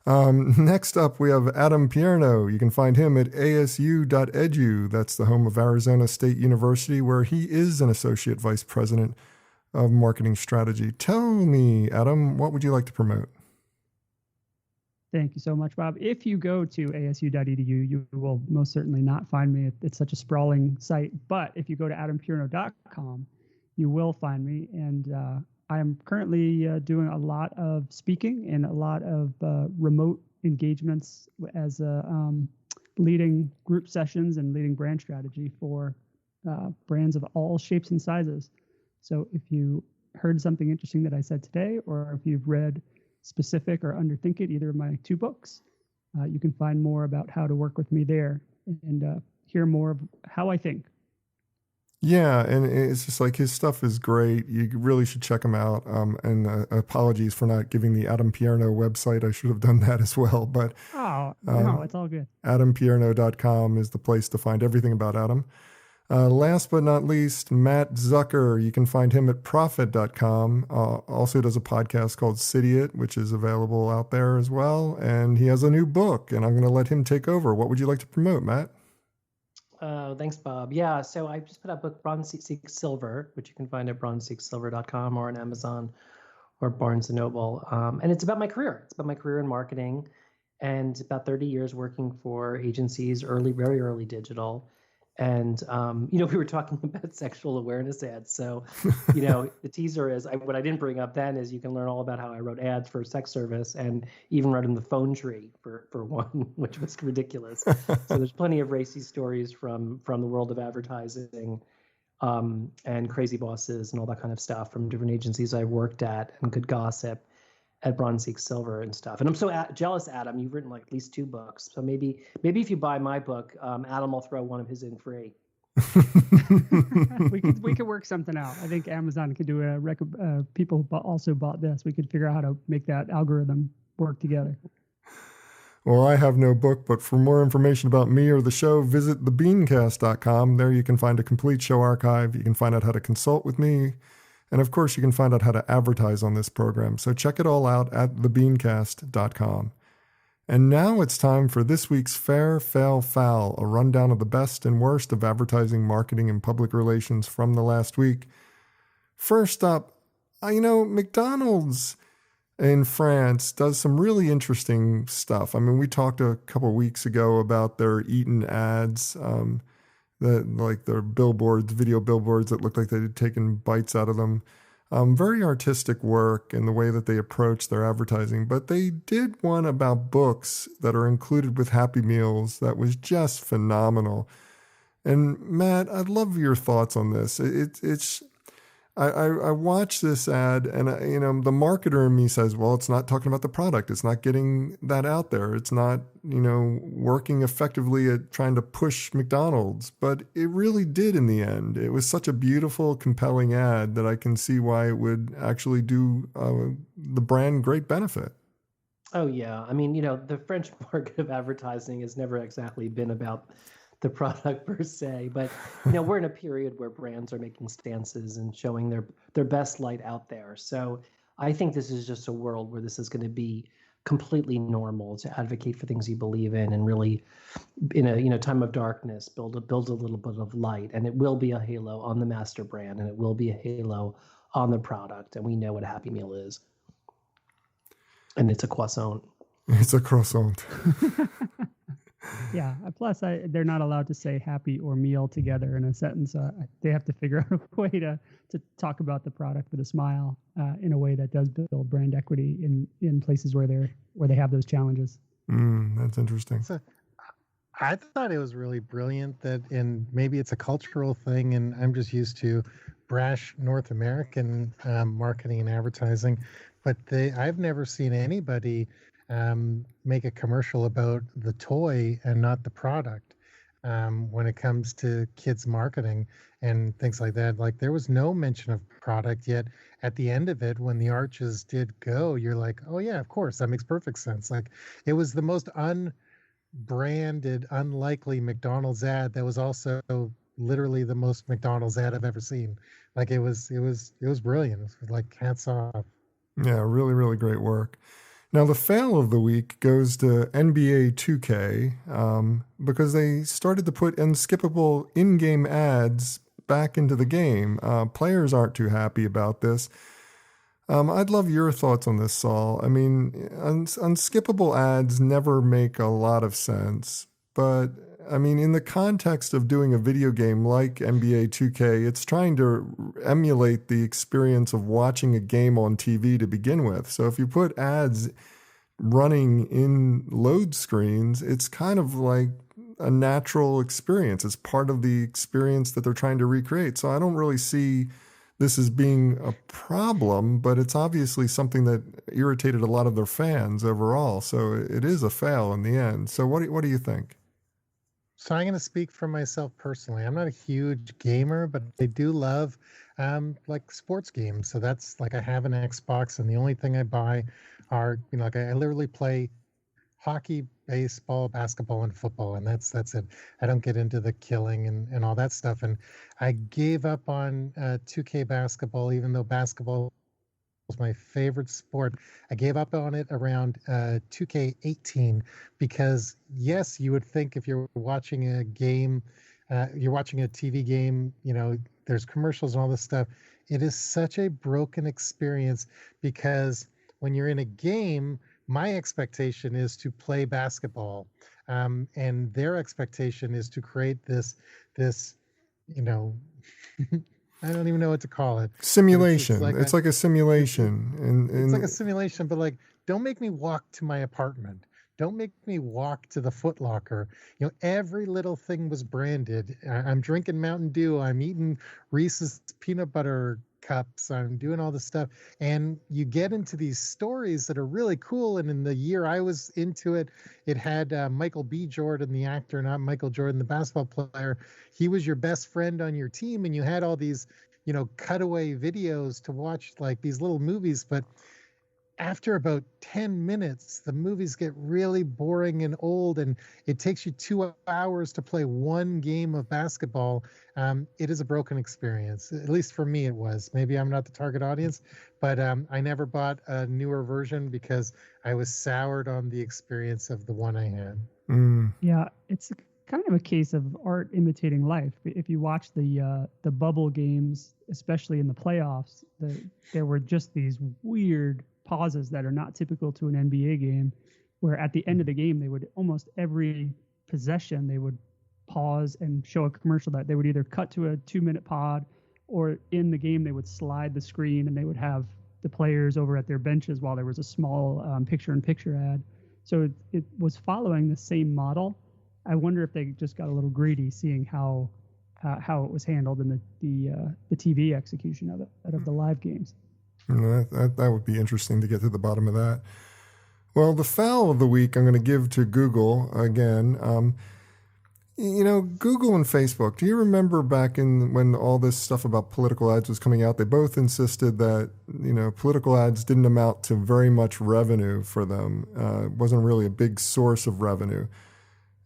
Next up, we have Adam Pierno. You can find him at asu.edu. That's the home of Arizona State University, where he is an associate vice president of marketing strategy. Tell me, Adam, what would you like to promote? Thank you so much, Bob. If you go to asu.edu, you will most certainly not find me. It's such a sprawling site. But if you go to adampierno.com, you will find me. And I am currently doing a lot of speaking and a lot of remote engagements as leading group sessions and leading brand strategy for brands of all shapes and sizes. So if you heard something interesting that I said today, or if you've read Specific or Underthink It, either of my 2 books, you can find more about how to work with me there and hear more of how I think. Yeah, and it's just like his stuff is great. You really should check him out. And apologies for not giving the Adam Pierno website. I should have done that as well. But no, it's all good. AdamPierno.com is the place to find everything about Adam. Last but not least, Matt Zucker. You can find him at Profit.com. Also does a podcast called Cityit, which is available out there as well. And he has a new book, and I'm going to let him take over. What would you like to promote, Matt? Thanks, Bob. Yeah, so I just put out a book, Bronze Seeks Silver, which you can find at bronzeseekssilver.com or on Amazon or Barnes & Noble. And it's about my career. It's about my career in marketing and about 30 years working for agencies, very early digital. And, we were talking about sexual awareness ads. So, the teaser is, what I didn't bring up then is you can learn all about how I wrote ads for a sex service and even wrote in the phone tree for one, which was ridiculous. So there's plenty of racy stories from the world of advertising and crazy bosses and all that kind of stuff from different agencies I worked at, and good gossip at Bronze Seeks Silver and stuff. And I'm so jealous, Adam. You've written like at least 2 books. So maybe if you buy my book, Adam will throw one of his in free. we could work something out. I think Amazon could do people also bought this. We could figure out how to make that algorithm work together. Well, I have no book, but for more information about me or the show, visit thebeancast.com. There you can find a complete show archive. You can find out how to consult with me. And of course, you can find out how to advertise on this program. So check it all out at thebeancast.com. And now it's time for this week's Fair, Fail, Foul, a rundown of the best and worst of advertising, marketing, and public relations from the last week. First up, McDonald's in France does some really interesting stuff. I mean, we talked a couple of weeks ago about their Eaton ads. that like their billboards, video billboards that looked like they'd taken bites out of them. Very artistic work in the way that they approach their advertising. But they did one about books that are included with Happy Meals that was just phenomenal. And Matt, I'd love your thoughts on this. I watch this ad, and the marketer in me says, well, it's not talking about the product. It's not getting that out there. It's not, working effectively at trying to push McDonald's. But it really did in the end. It was such a beautiful, compelling ad that I can see why it would actually do the brand great benefit. Oh, yeah. I mean, the French market of advertising has never exactly been about the product per se, but we're in a period where brands are making stances and showing their best light out there. So I think this is just a world where this is going to be completely normal to advocate for things you believe in, and really in a time of darkness build a little bit of light. And it will be a halo on the master brand, and it will be a halo on the product. And we know what a Happy Meal is, and it's a croissant. It's a croissant. Yeah. Plus, they're not allowed to say happy or meal together in a sentence. They have to figure out a way to talk about the product with a smile in a way that does build brand equity in places where they have those challenges. That's interesting. So, I thought it was really brilliant and maybe it's a cultural thing, and I'm just used to brash North American marketing and advertising, but I've never seen anybody make a commercial about the toy and not the product when it comes to kids marketing and things like that. Like, there was no mention of product, yet at the end of it, when the arches did go, you're like, oh yeah, of course, that makes perfect sense. Like, it was the most unbranded, unlikely McDonald's ad that was also literally the most McDonald's ad I've ever seen. Like, it was brilliant. It was like, hats off. Yeah, really, really great work. Now, the fail of the week goes to NBA 2K because they started to put unskippable in-game ads back into the game. Players aren't too happy about this. I'd love your thoughts on this, Saul. I mean, unskippable ads never make a lot of sense, but I mean, in the context of doing a video game like NBA 2K, it's trying to emulate the experience of watching a game on TV to begin with. So if you put ads running in load screens, it's kind of like a natural experience. It's part of the experience that they're trying to recreate. So I don't really see this as being a problem, but it's obviously something that irritated a lot of their fans overall. So it is a fail in the end. So what do you think? So I'm going to speak for myself personally. I'm not a huge gamer, but I do love like sports games. So that's like, I have an Xbox, and the only thing I buy are, like, I literally play hockey, baseball, basketball, and football, and that's it. I don't get into the killing and all that stuff. And I gave up on 2K basketball, even though basketball was my favorite sport. I gave up on it around 2K18 because, yes, you would think if you're watching a game, you're watching a TV game, there's commercials and all this stuff. It is such a broken experience because when you're in a game, my expectation is to play basketball, and their expectation is to create this I don't even know what to call it. Simulation. It's like a simulation. It's like a simulation, but like, don't make me walk to my apartment. Don't make me walk to the Foot Locker. Every little thing was branded. I'm drinking Mountain Dew. I'm eating Reese's peanut butter cups. I'm doing all this stuff. And you get into these stories that are really cool. And in the year I was into it, it had Michael B. Jordan, the actor, not Michael Jordan, the basketball player. He was your best friend on your team. And you had all these, cutaway videos to watch, like these little movies. But after about 10 minutes, the movies get really boring and old, and it takes you 2 hours to play one game of basketball. It is a broken experience. At least for me, it was. Maybe I'm not the target audience, but I never bought a newer version because I was soured on the experience of the one I had. Yeah, it's kind of a case of art imitating life. If you watch the bubble games, especially in the playoffs, there were just these weird pauses that are not typical to an NBA game, where at the end of the game, they would almost every possession, they would pause and show a commercial that they would either cut to a 2-minute pod, or in the game they would slide the screen and they would have the players over at their benches while there was a small picture-in-picture ad. So it was following the same model. I wonder if they just got a little greedy, seeing how it was handled in the TV execution of it, of the live games. That would be interesting to get to the bottom of that. Well, the foul of the week I'm going to give to Google again. Google and Facebook, do you remember back when all this stuff about political ads was coming out, they both insisted that, political ads didn't amount to very much revenue for them. It wasn't really a big source of revenue.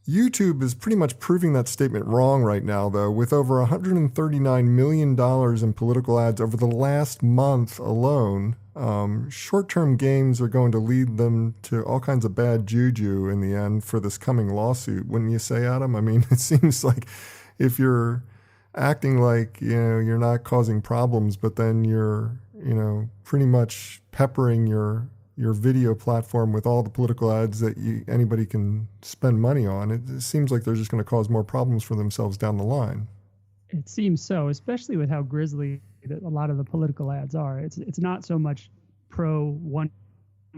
YouTube is pretty much proving that statement wrong right now, though, with over $139 million in political ads over the last month alone. Short-term gains are going to lead them to all kinds of bad juju in the end for this coming lawsuit, wouldn't you say, Adam? I mean, it seems like if you're acting like, you're not causing problems, but then you're, pretty much peppering your video platform with all the political ads that anybody can spend money on, it seems like they're just going to cause more problems for themselves down the line. It seems so, especially with how grisly a lot of the political ads are. It's not so much pro one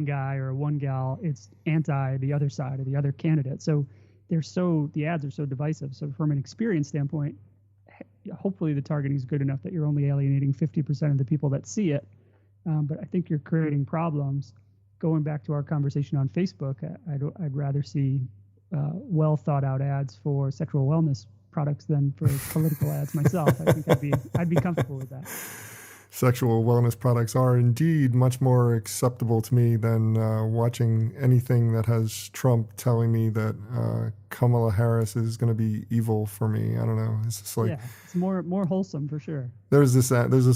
guy or one gal, it's anti the other side or the other candidate. So the ads are so divisive. So from an experience standpoint, hopefully the targeting is good enough that you're only alienating 50% of the people that see it. But I think you're creating problems. Going back to our conversation on Facebook, I'd rather see well thought out ads for sexual wellness products than for political ads myself. I think I'd be comfortable with that. Sexual wellness products are indeed much more acceptable to me than watching anything that has Trump telling me that Kamala Harris is going to be evil for me. I don't know. It's just like, it's more wholesome for sure. There's this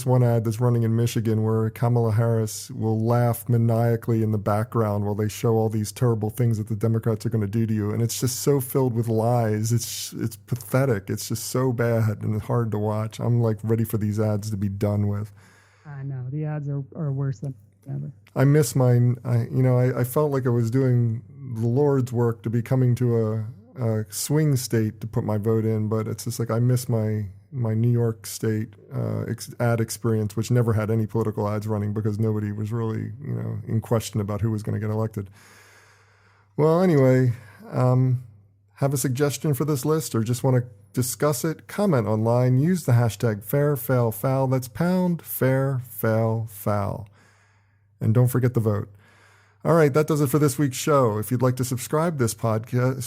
one ad that's running in Michigan where Kamala Harris will laugh maniacally in the background while they show all these terrible things that the Democrats are going to do to you, and it's just so filled with lies. It's pathetic. It's just so bad and hard to watch. I'm like ready for these ads to be done with. I know the ads are worse than ever. I miss mine. I felt like I was doing the Lord's work to be coming to a swing state to put my vote in, but it's just like I miss my New York State ad experience, which never had any political ads running because nobody was really in question about who was going to get elected. Well, anyway, have a suggestion for this list or just want to discuss it? Comment online. Use the hashtag #FairFailFoul. That's #FairFailFoul. And don't forget to vote. All right, that does it for this week's show. If you'd like to subscribe to this podcast,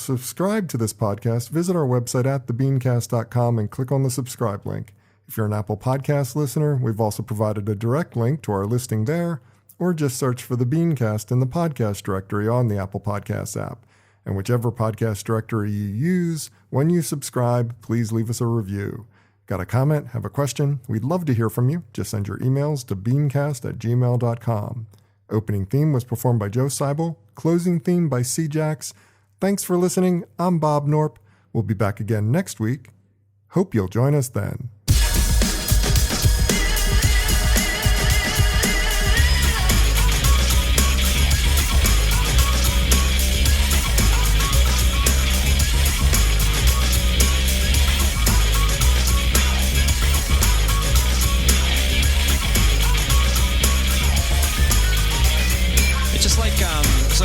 visit our website at thebeancast.com and click on the subscribe link. If you're an Apple Podcast listener, we've also provided a direct link to our listing there, or just search for the BeanCast in the podcast directory on the Apple Podcasts app. And whichever podcast directory you use, when you subscribe, please leave us a review. Got a comment? Have a question? We'd love to hear from you. Just send your emails to beancast@gmail.com. Opening theme was performed by Joe Seibel. Closing theme by C-Jax. Thanks for listening. I'm Bob Norp. We'll be back again next week. Hope you'll join us then.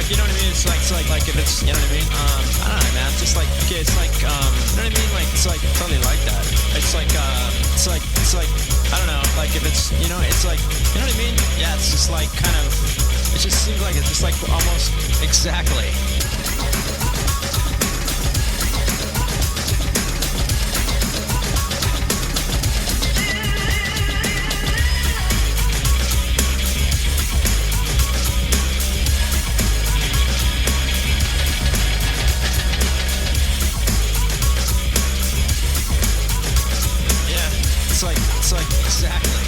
You know what I mean? It's like if it's, you know what I mean? I don't know, man. It's just like, okay, it's like, you know what I mean? Like, it's like totally like that. It's like, I don't know, like if it's, it's like, you know what I mean? Yeah, it's just like kind of, it just seems like it's just like almost exactly. It's like exactly.